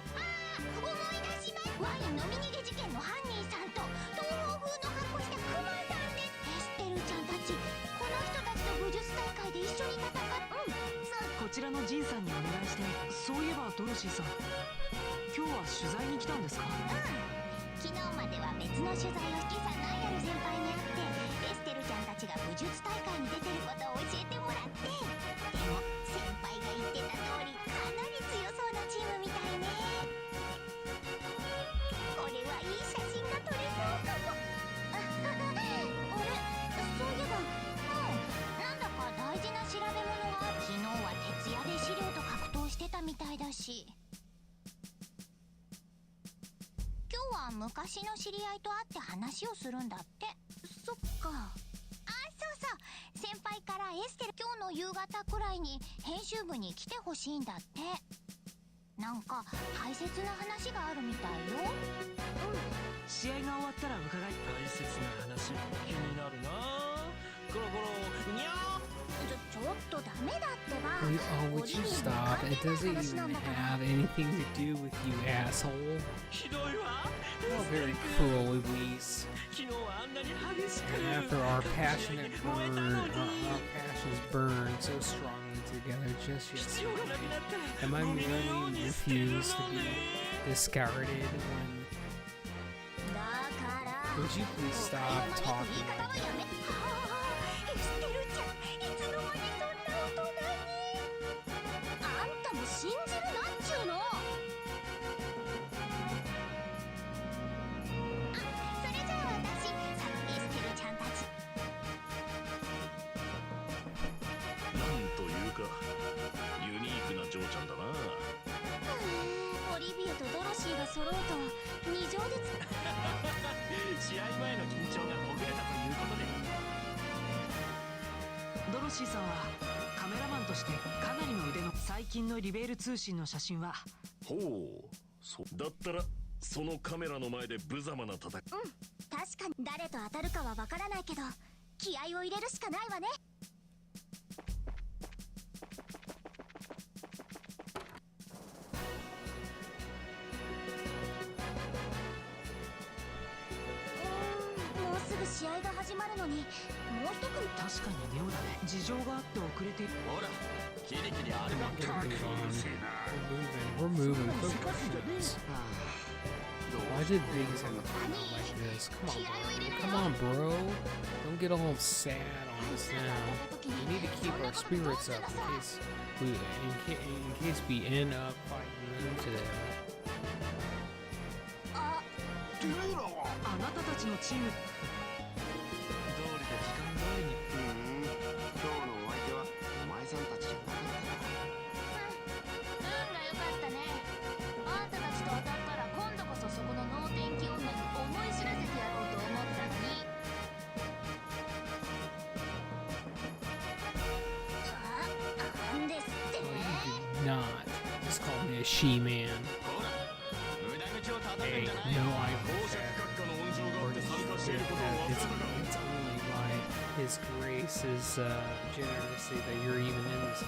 たな。思い出します。ワイン飲み逃げ事件の犯人さんと東方風の格好したクマさんです。エステルちゃんたち、この人たちと武術大会で一緒に戦っこちらのジンさんにお願いして、そういえばドロシーさん、今日は取材に来たんですか？昨日までは別の取材を今朝ナイアル先輩に会ってエステルちゃんたちが武術大会に出てることを教えてもらって、でも先輩が言ってた通りかなり強そうなチームみたいね。これはいい写真が撮れそうかも。あれ、そういえば、なんだか大事な調べ物が昨日は徹夜で資料と格闘してたみたいだし、今日は昔の知り合いと会って話をするんだって。そっか。そうそう、先輩からエステル今日の夕方くらいに編集部に来てほしいんだって。なんか大切な話があるみたいよ。試合が終わったら伺い。大切な話、気になるな。ゴロゴロにゃー。ちょっとダメだってば。Would you stop? It doesn't even have anything to do with you, asshole. ひどいわ。 How very cruel, Louise. 昨日はあんなに激しく After our passionate burn, our passions burned so strongly together just 必 yesterday, 要がなくなったら am I ゴミのよう merely に捨てる refused to の be ね。 discarded when... だから Would you please stop 言い talking 方は like やめ。 that? エステルちゃん、いつの間にそんな大人に。あんたも信じるなっちゅうの。それじゃあ私、エステルちゃんたち。なんというかユニークな嬢ちゃんだな。オリビアとドロシーが揃うと二乗で試合前の緊張がほぐれたということで。ドロシーさんはカメラマンとしてかなりの腕の。最近のリベール通信の写真は。ほう、そうだったらそのカメラの前で無様な戦い。確かに誰と当たるかはわからないけど気合を入れるしかないわね。もうすぐ試合が始まるのにもう一組。確かに妙だね。事情があって遅れている。ほらキリキリあるか。 Get a move on. We're moving. Quick questions. Why did Biggs have to do it like this? Come on, bro. Don't get all sad on us now. We need to keep our spirits up in case we end up fighting them today. あなたたちのチーム。通りで時間通りに。今日のお相手はお前さんたちじゃなかったな。運が良かったね。あんたたちと当たったら今度こそそこの能天気女に思い知らせてやろうと思ったのに。ですってね。 Not. Just call me a she-man. ほら無駄口を叩く Hey, んじゃない no, よ。 I 公爵閣下の温情があって参加していることを it's, 忘れたか。 it's only by his grace is generously that you're even in this.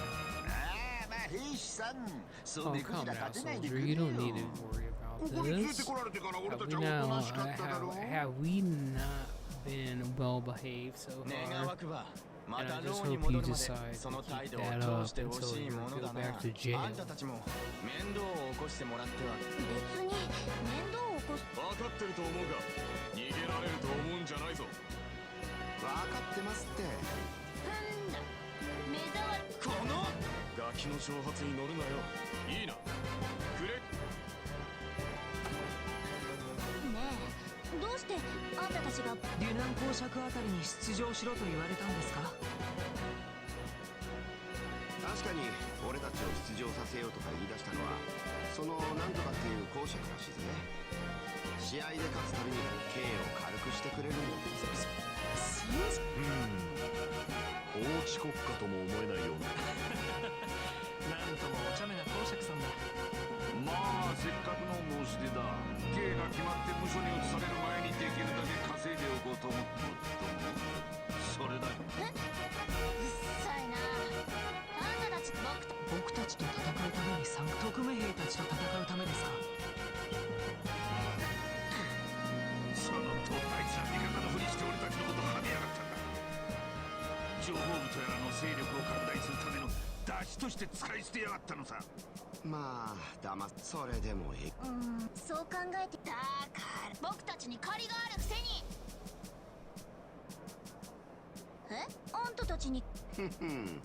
まあ兵士さん、そ Oh, うめく calm じら down, 立てないで soldier. くれ You よ。 don't need to worry こ about こに連れて this. こられてから俺た Have ち we はおと now? なしかっただろう。 Have we not been well behaved so 願 far? わくばま And た I 牢 just に hope 戻 you るま decide でその to 態 keep 度を that 通 up してほ until しい you もの go だな。 back to jail. あんたたちも面倒を起こしてもらっては。別に面倒を起こす。分かってると思うが逃げられると思うんじゃないぞ。分かってますって。なんだ目障り。このガキの挑発に乗るなよ。いいな。くれ。ねえ、どうしてあんたたちが。デュナン公爵あたりに出場しろと言われたんですか？確かに俺たちを出場させようとか言い出したのはそのなんとかっていう公爵らしいぜ。試合で勝つたびに刑を軽くしてくれるんだ。法治国家とも思えないような。なんともお茶目な公爵さんだ。まあせっかくの申し出だ。刑が決まって部署に移される前にできるだけ稼いでおこうと思ってそれだけ。うっさいな。あんたたち僕たちと戦うために特命兵たちと戦うためですか？そのとあいつら味方のふりして俺たちのことをはめやがったんだ。情報部とやらの勢力を拡大するための出汁として使い捨てやがったのさ。まあそれでもいい。そう考えて。だから僕たちに借りがあるくせに。あんたたちに。ふんふん。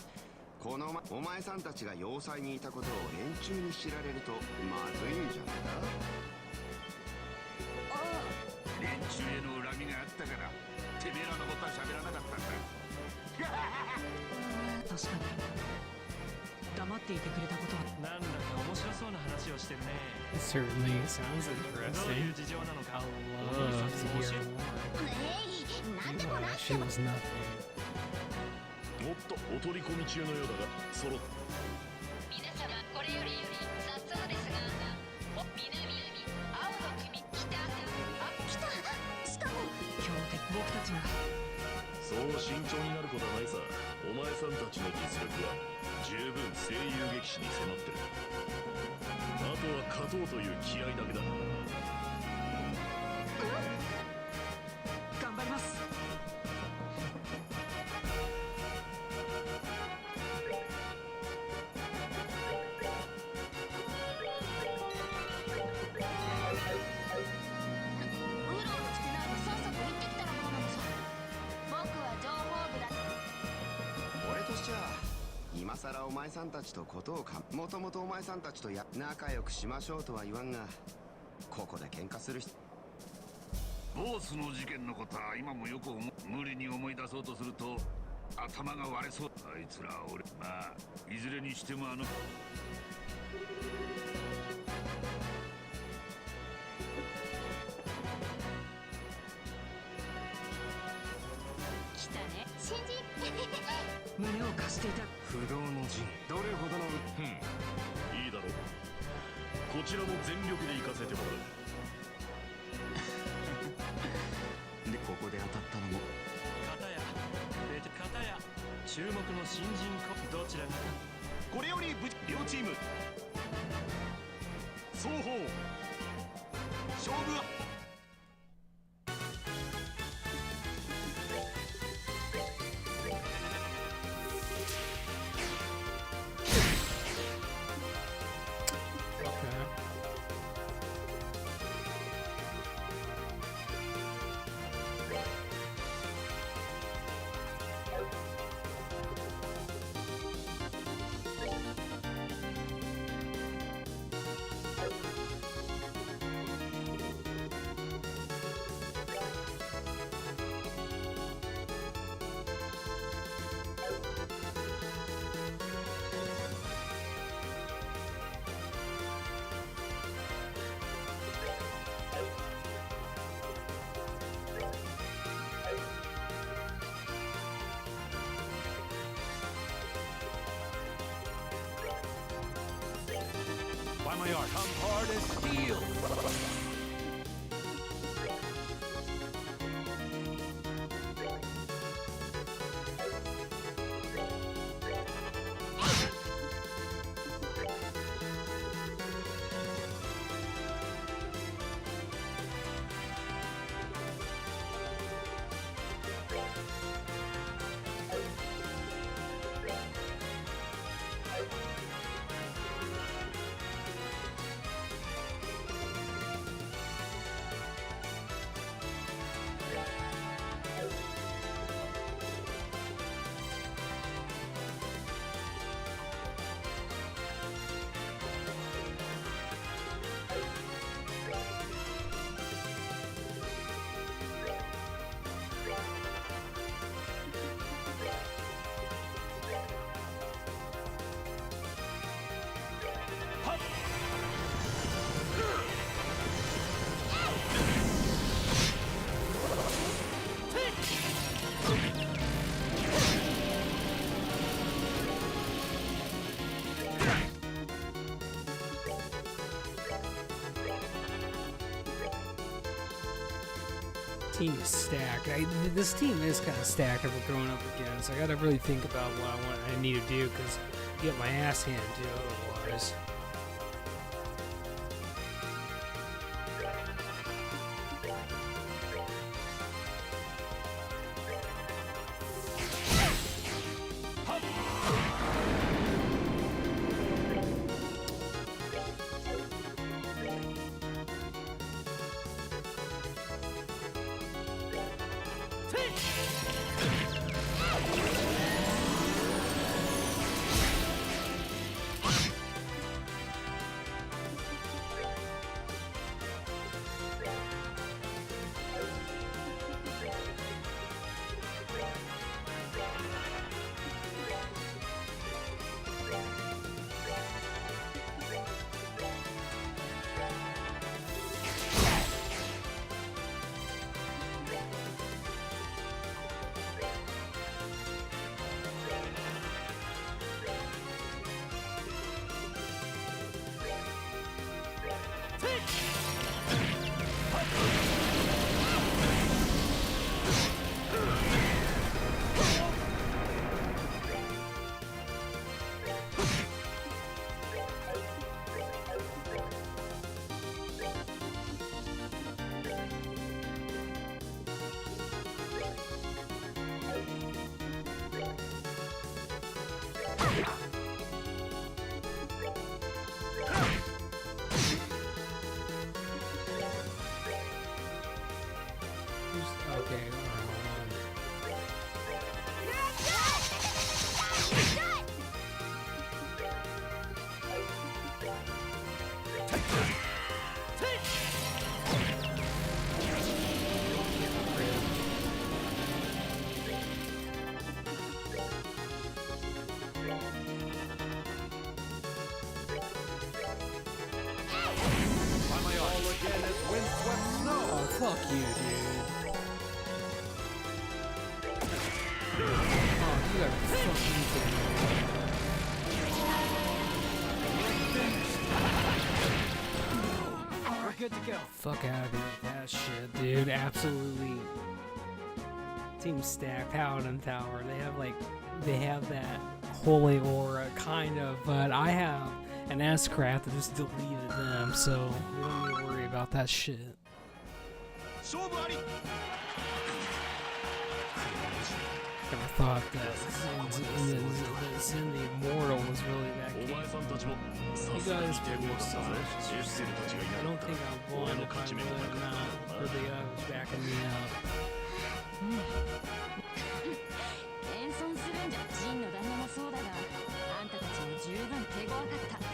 このお前さんたちが要塞にいたことを連中に知られるとまずいんじゃないか。連中への恨みがあったからてめえらのことは喋らなかったんだ。確かに黙っていてくれたことは。なんだか面白そうな話をしてるね。 It certainly sounds どうい interesting. う事情なのか。 I love to hear more. なんでも Well, なく she ても。 was nothing. もっとお取り込み中のようだが揃っ皆様これより早速ですが南青の組北来た。しかも強敵僕たちが。そう慎重になることはないさ。お前さんたちの実力は十分声優劇士に迫ってる。あとは勝とうという気合だけだ。頑張ります。うろうろしてないでさっさと行ってきたらどうなのさ。僕は情報部だ。俺としちゃ今さらお前さんたちとことをもともとお前さんたちと仲良くしましょうとは言わんがここで喧嘩する人。ボースの事件のことは今もよく無理に思い出そうとすると頭が割れそう。あいつら俺まあいずれにしても来たね新人。胸を貸していた。不動の陣どれほどのいいだろう。こちらも全力で行かせてもらう。でここで当たったのも片や注目の新人どちらが。これより両チーム双方勝負はBy my art, come hard as steel. team is stacked. This team is kind of stacked that we're going up against. I gotta really think about what I need to do because I get my ass handed to otherwise. Okay, oh, fuck you, dude. Oh, you gotta be fucking kidding me. We're good to go. Fuck out of here with that shit, dude. Absolutely. Team stacked, Paladin Tower. They have that holy aura, kind of, but I have an S-Craft that just deleted them, so we don't need to worry about that shit. Never thought that Zen the Immortal was really that game. You guys pretty solid. I don't think I won if I would not for the others backing me up. 謙遜するんじゃジンの旦那もそうだがあんたたちも十分手強かった。さ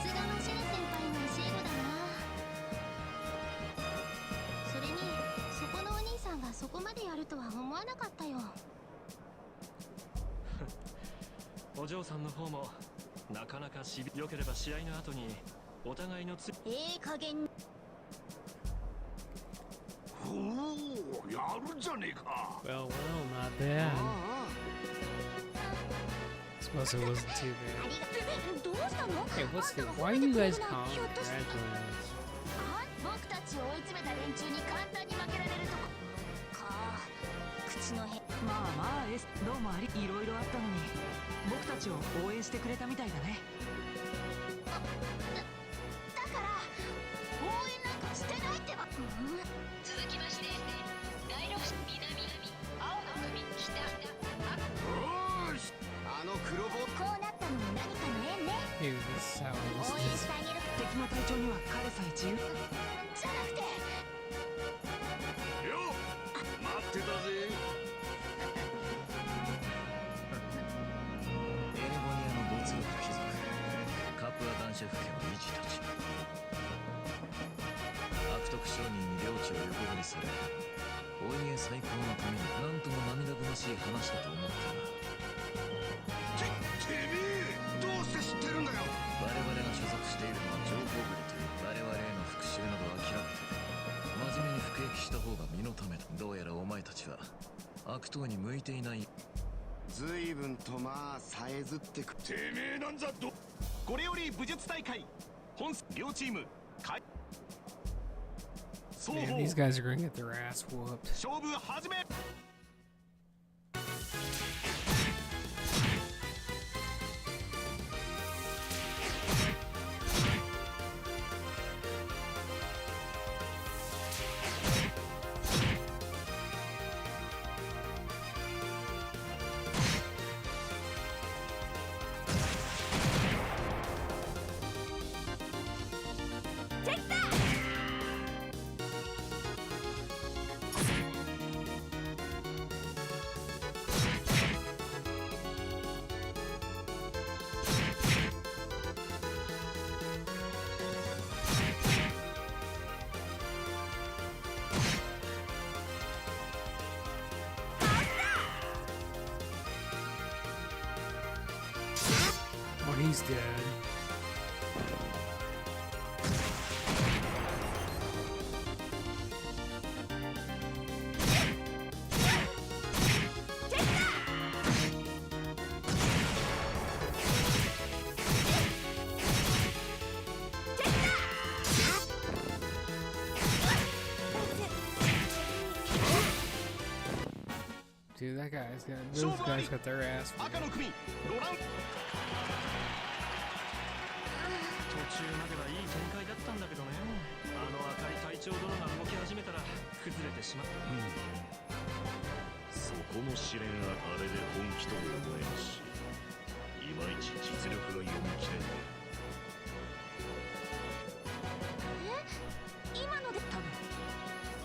すがのシェル先輩の教え子だな。それにそこのお兄さんがそこまでやるとは思わなかったよ。お嬢さんの方もなかなか良ければ試合の後にお互いの加減。おお、やるじゃねえか。Well, not bad. Suppose it wasn't too bad. どうしたの？ Hey, what's the? Why are you guys congratulating us? 僕たちを追い詰めた連中に簡単に負けられるとか。口のへ。まあまあ、どうもいろいろあったのに僕たちを応援してくれたみたいだね。だから応援なんかしてないってば。続きまして第6南青の組北よし、あの黒ボこうなったのも何かの縁ね。 Dude, this is how it was. 応援してあげる。敵の隊長には彼さえ自由。じゃなくて。よっ、待ってたぜ。エレボニアの没落貴族カプア男爵家の理事たち悪徳商人に領地を横取りされお家再興のために何とも涙ぐましい話だと思ったがてめえどうして知ってるんだよ。我々が所属しているのは情報部という我々への復讐など諦めて真面目に服役した方が身のためだ。どうやらお前たちは悪党に向いていない。随分とまあさえずってく。てめえなんざど。これより武術大会本両チーム Man, these guys are gonna get their ass whooped. 勝負始め Oh, he's dead. Dude, that guy's got those guys got their ass. 赤の組ロラン 途中まではいい展開だったんだけどね。あの赤い隊長殿が動き始めたら崩れてしまった。そこの試練はあれで本気とも思えんし、いまいち実力が読み切れない。今ので多分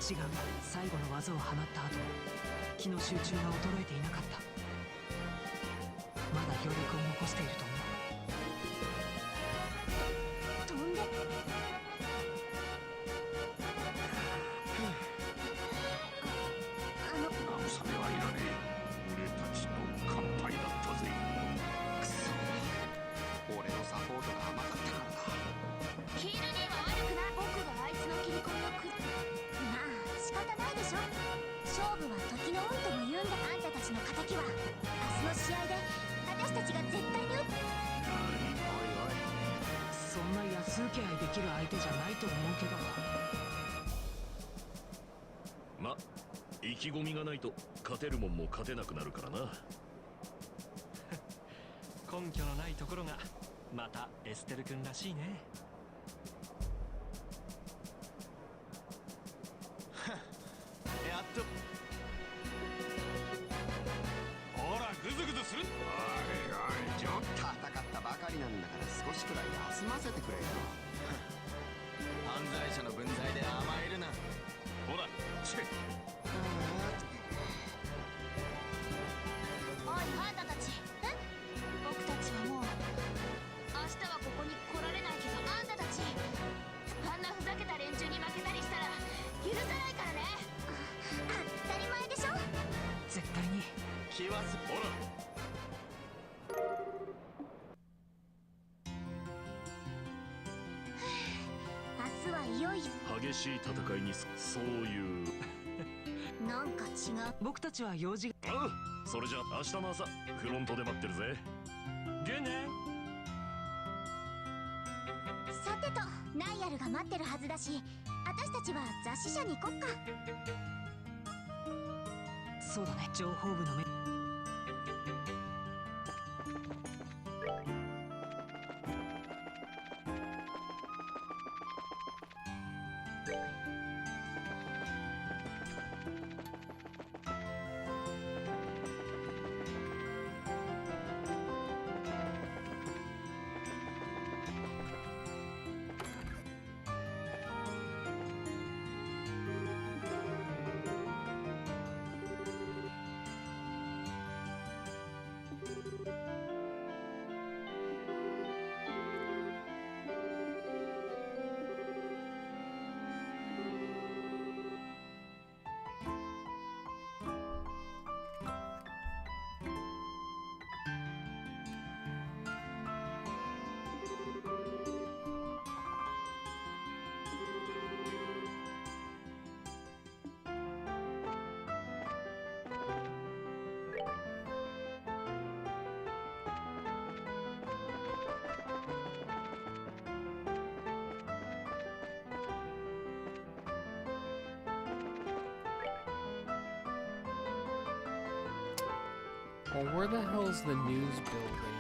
違う。最後の技を放った後気の集中が衰えていなかった。まだ余力を残していると思う。飛んで慰めはいらねえ。俺たちの乾杯だったぜ。くそ俺のサポートが甘かったからだ。ヒールには悪くない。僕があいつの切り込みをまあ仕方ないでしょ。勝負は時の運とも言うんだ。あんたたちの敵は明日の試合で私たちが絶対においおいそんな安請け合いできる相手じゃないと思うけど。ま、意気込みがないと勝てるもんも勝てなくなるからな。根拠のないところがまたエステル君らしいね。やっとほらグズグズする。おいおいちょっ戦ったばかりなんだから少しくらい休ませてくれよ。犯罪者の分際で甘えるな。ほらチェッ。おいあんたたち僕たちはもう明日はここに来られないけど、あんたたちあんなふざけた連中に負けたりしたら許さないからね。当たり前でしょ。絶対に気はすほら明日はいよいよ激しい戦いにそういう。なんか違う。僕たちは用事が。ああ、それじゃ明日の朝フロントで待ってるぜ。でね。さてとナイアルが待ってるはずだし、私たちは雑誌社に行こっか。そうだね。情報部の目。Well, where the hell's the news building?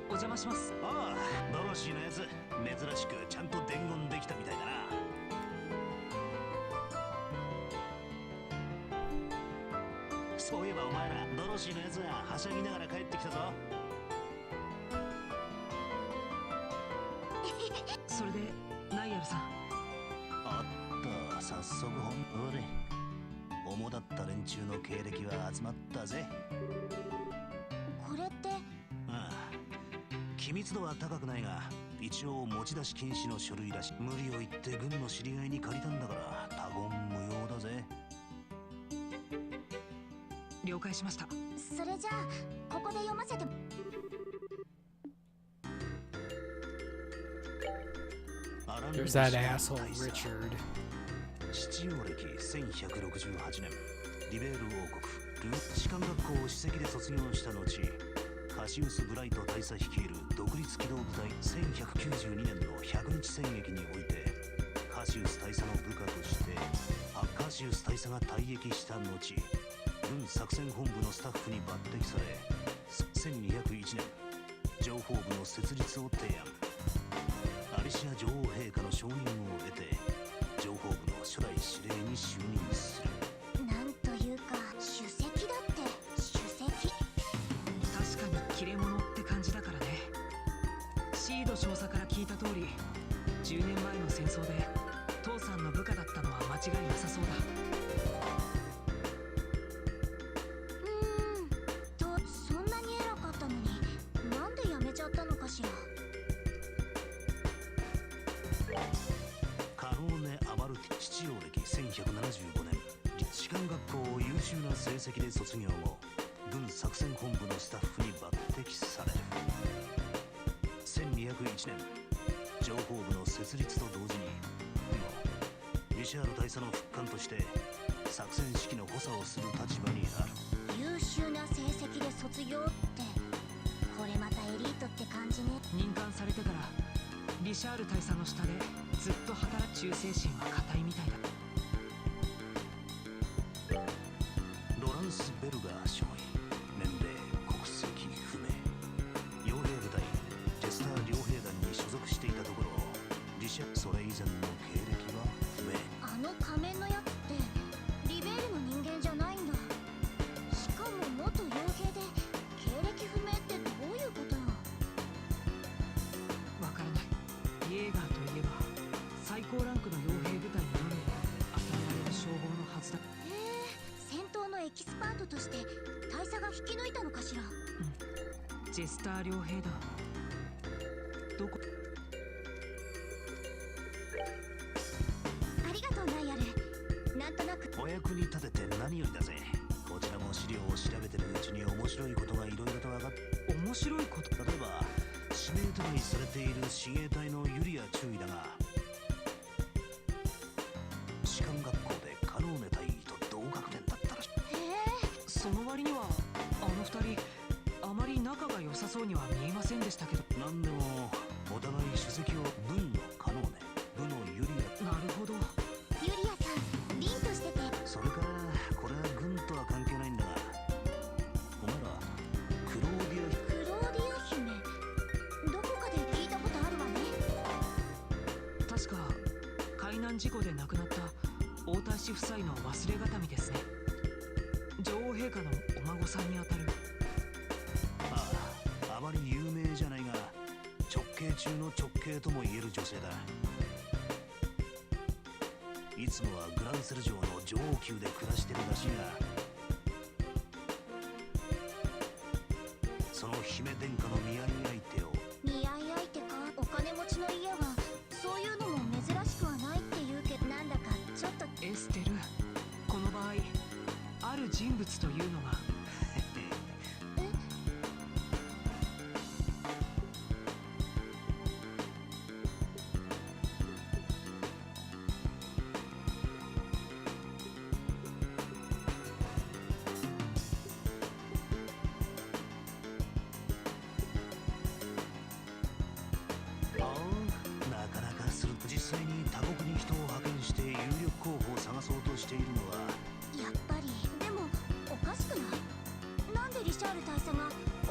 お邪魔します。ああ、ドロシーのやつ珍しくちゃんと伝言できたみたいだな。そういえばお前らドロシーのやつがはしゃぎながら帰ってきたぞ。それでナイアルさん、おっと早速ほれ主だった連中の経歴は集まったぜ。これってああ、機密度は高くないが一応持ち出し禁止の書類らしい。無理を言って軍の知り合いに借りたんだから他言無用だぜ。了解しました。それじゃあここで読ませて。There's that asshole Richard. 七王暦1168年、リベール王国士官学校を首席で卒業した後、カシウス・ブライト大佐率いる独立機動部隊1192年の100日戦役においてカシウス大佐の部下としてカシウス大佐が退役した後、軍作戦本部のスタッフに抜擢され、1201年情報部の設立を提案。アリシア女王陛下の承認を得て情報部の初代司令に就任する。なんというか首席だって首席。確かに切れ者って感じだからね。シード少佐から聞いた通り、10年前の戦争で父さんの部下だったのは間違いなさそうだ。そんなに偉かったのになんで辞めちゃったのかしら。カノーネ・アマルティ、七王暦1175年、士官学校を優秀な成績で卒業後、軍作戦本部のスタッフに抜擢される。1201年情報部の設立と同時にリシャール大佐の副官として作戦指揮の補佐をする立場にある。優秀な成績で卒業ってこれまたエリートって感じね。任官されてからリシャール大佐の下でずっと働く。忠誠心は固いみたいだ。ロランス・ベルガー少尉、年齢国籍不明、傭兵部隊ジェスター両兵団に所属していたところ、それ以前の経歴は不明。あの仮面のやつってリベールの人間じゃないんだ。しかも元傭兵で経歴不明ってどういうことよ。わからない。イエーガーといえば最高ランクの傭兵部隊にのみ与えられる称号のはずだ。へえ、戦闘のエキスパートとして大佐が引き抜いたのかしら。ジェスター両兵だ。どこ。ありがとうナイアル。なんとなくお役に立てて何よりだぜ。こちらも資料を調べてるうちに面白いことがいろいろと分かって。面白いこと。例えば指名手配されている親衛隊のユリア中尉だが、士官学校でカノーネ大尉と同学年だったらしい。その割にはあの二人あまり仲が良さそうには見えませんでしたけど。何でもお互い首席を軍のカノーネ、部のユリア。なるほど。ユリアさん凛としてて。それからこれは軍とは関係ないんだが、お前らクローディア姫、どこかで聞いたことあるわね。確か海難事故で亡くなった王太子夫妻の忘れがたみですね。女王陛下のお孫さんにあたる。ああ、あまり有名じゃないが直系中の直系とも言える女性だ。いつもはグランセル城の女王宮で暮らしてるらしいが、その姫殿下の見合い相手を。見合い相手か。お金持ちの家はそういうのも珍しくはないって言うけど、なんだかちょっと。エステル、この場合ある人物というのが。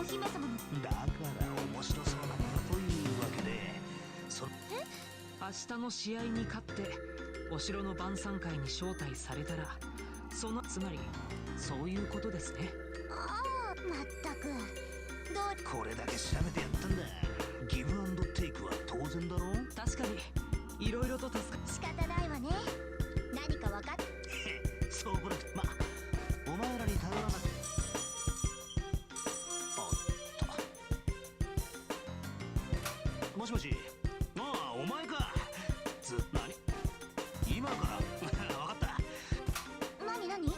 姫様のだから面白そうなんだというわけで、明日の試合に勝ってお城の晩餐会に招待されたら、そのつまりそういうことですね。ああ、まったくこれだけ調べてやったんだ。ギブアンドテイクは当然だろ。確かにいろいろと助か仕方ないわね。何か分かっそうこれまお前らに頼らなくて。おっと、もしもし。ああ、お前か。何今から分かった。何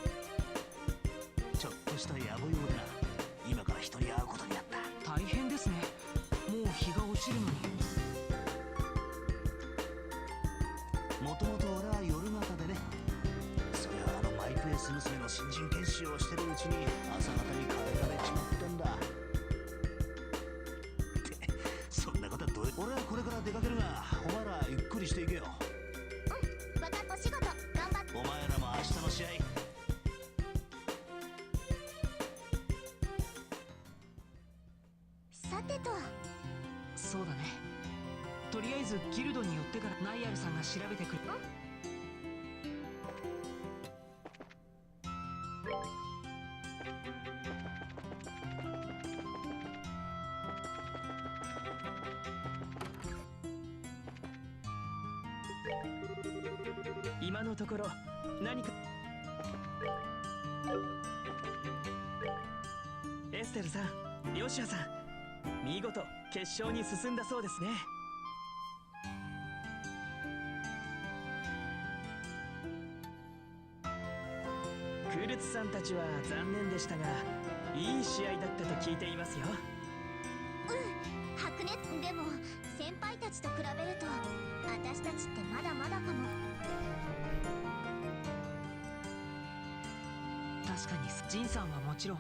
ちょっとした野暮用でな。今から人に会うことになった。大変ですね。もう日が落ちるのに。もともと俺は夜型でね。それはマイペース娘の新人研修をしてるうちに朝方に変えられちまったんだ。ってそんなことはどう。俺はこれから出かけるが、お前らゆっくりしていけよ。分かった。お仕事頑張って。お前らも明日の試合。さてと。そうだね。とりあえずギルドに寄ってからナイアルさんが調べてくる。今のところ何か。エステルさん、ヨシアさん、見事決勝に進んだそうですね。クルツさんたちは残念でしたが、いい試合だったと聞いていますよ。白熱。でも先輩たちと比べると私たちってまだまだかも。確かにジンさんはもちろん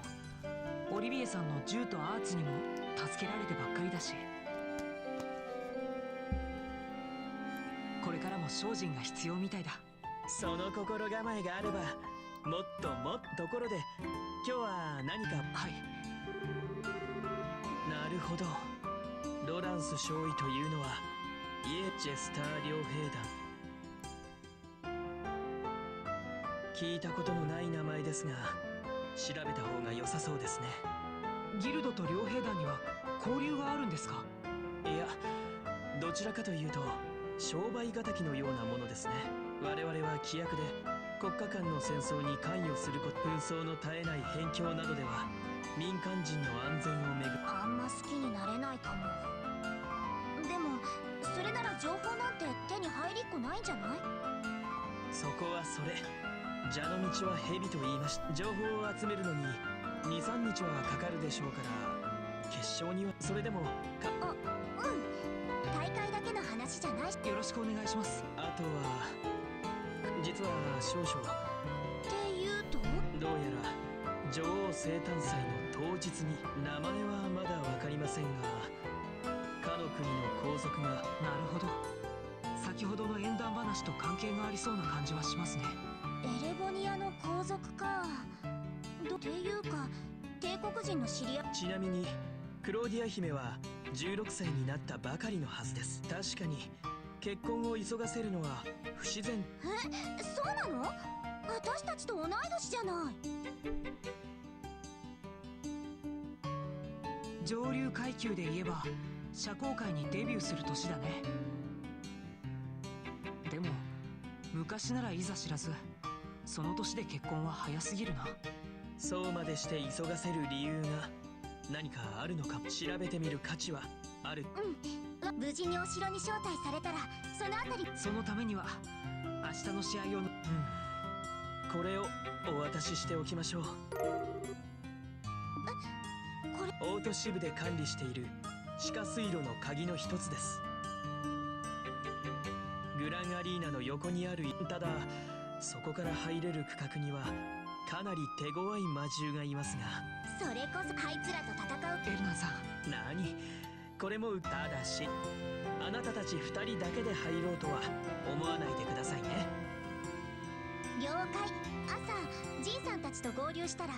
オリビエさんの銃とアーツにも助けられてばっかりだし、これからも精進が必要みたいだ。その心構えがあれば、もっともっと。ところで今日は何か。はい。なるほど。ロランス少尉というのはイエ・ジェスター両兵団。聞いたことのない名前ですが、調べた方が良さそうですね。ギルドと両兵団には交流があるんですか？いや、どちらかというと商売敵のようなものですね。我々は規約で国家間の戦争に関与すること、紛争の絶えない辺境などでは民間人の安全をめぐ。あんま好きになれないかも。でもそれなら情報なんて手に入りっこないんじゃない？そこはそれ。蛇の道は蛇と言いました。情報を集めるのに 2,3 日はかかるでしょうから、決勝にはそれでも大会だけの話じゃないし。よろしくお願いします。あとは実は少々。っていうとどうやら女王生誕祭の当日に、名前はまだ分かりませんが、かの国の皇族が。なるほど。先ほどの縁談話と関係がありそうな感じはしますね。エレボニアの皇族か。っていうか帝国人の知り合い。ちなみにクローディア姫は16歳になったばかりのはずです。確かに結婚を急がせるのは不自然。そうなの？私たちと同い年じゃない。上流階級で言えば社交界にデビューする年だね。でも昔ならいざ知らず、その年で結婚は早すぎるな。そうまでして急がせる理由が何かあるのか。調べてみる価値はある。無事にお城に招待されたらそのあたり。そのためには明日の試合を。これをお渡ししておきましょう。これオート支部で管理している地下水路の鍵の一つです。グランアリーナの横にある。ただそこから入れる区画にはかなり手強い魔獣がいますが。それこそあいつらと戦う。エルナさん。何、これもただし、あなたたち2人だけで入ろうとは思わないでくださいね。了解。朝ジンさんたちと合流したら。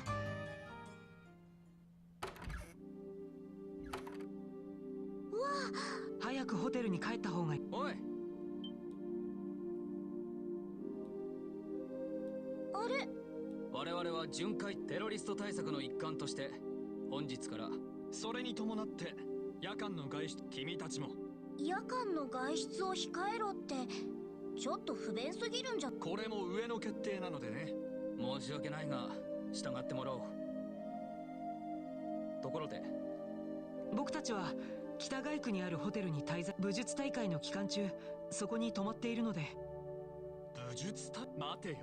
早くホテルに帰った方がいい。おい、あれ、我々は巡回テロリスト対策の一環として本日からそれに伴って夜間の外出、君たちも夜間の外出を控えろってちょっと不便すぎるんじゃ。これも上の決定なのでね。申し訳ないが従ってもらおう。ところで僕たちは北外区にあるホテルに滞在、武術大会の期間中そこに泊まっているので。武術待てよ、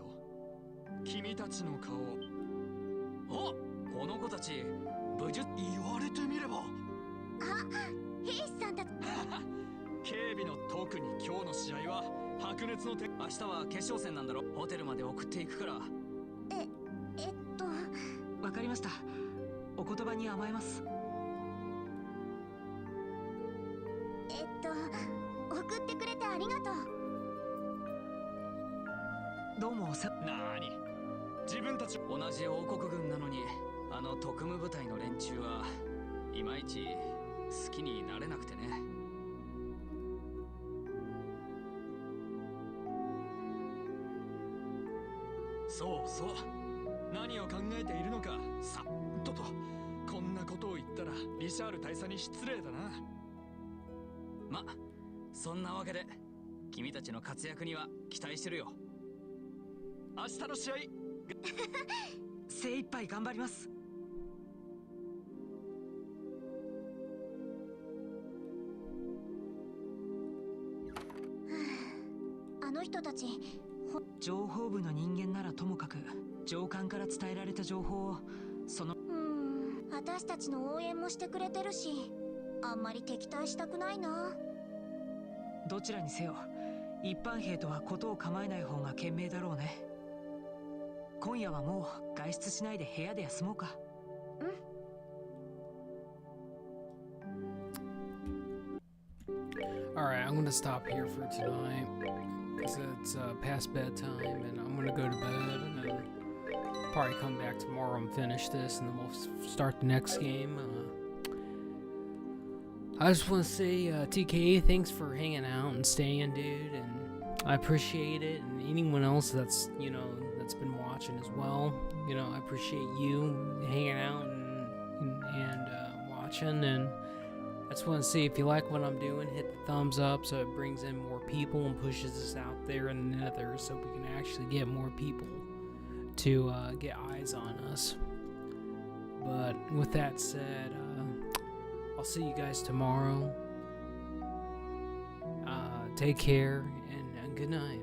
君たちの顔。お、この子たち武術言われてみれば。あ、兵士さんたち。警備の特に今日の試合は白熱の明日は決勝戦なんだろ。ホテルまで送っていくから。わかりました。お言葉に甘えます。送ってくれてありがとう。どうもなに、自分たち同じ王国軍なのにあの特務部隊の連中はいまいち好きになれなくてね。そうそう、何を考えているのかさっと。こんなことを言ったらリシャール大佐に失礼だな。ま、そんなわけで君たちの活躍には期待してるよ。明日の試合精一杯頑張ります。あの人たち情報部の人間ならともかく上官から伝えられた情報を私たちの応援もしてくれてるし、あんまり敵対したくないな。どちらにせよ一般兵とは事を構えない方が賢明だろうね。今夜はもう外出しないで部屋で休もうか。Alright, I'm gonna stop here for tonight because it's past bedtime and I'm gonna go to bed and then probably come back tomorrow and finish this and then we'll start the next game. I just want to say, TK, thanks for hanging out and staying, dude, and I appreciate it. And anyone else that's, that's been watching as well, I appreciate you hanging out and watching. And I just want to say, if you like what I'm doing, hit the thumbs up so it brings in more people and pushes us out there in the nether so we can actually get more people to get eyes on us. But with that said, I'll see you guys tomorrow. Take care and good night.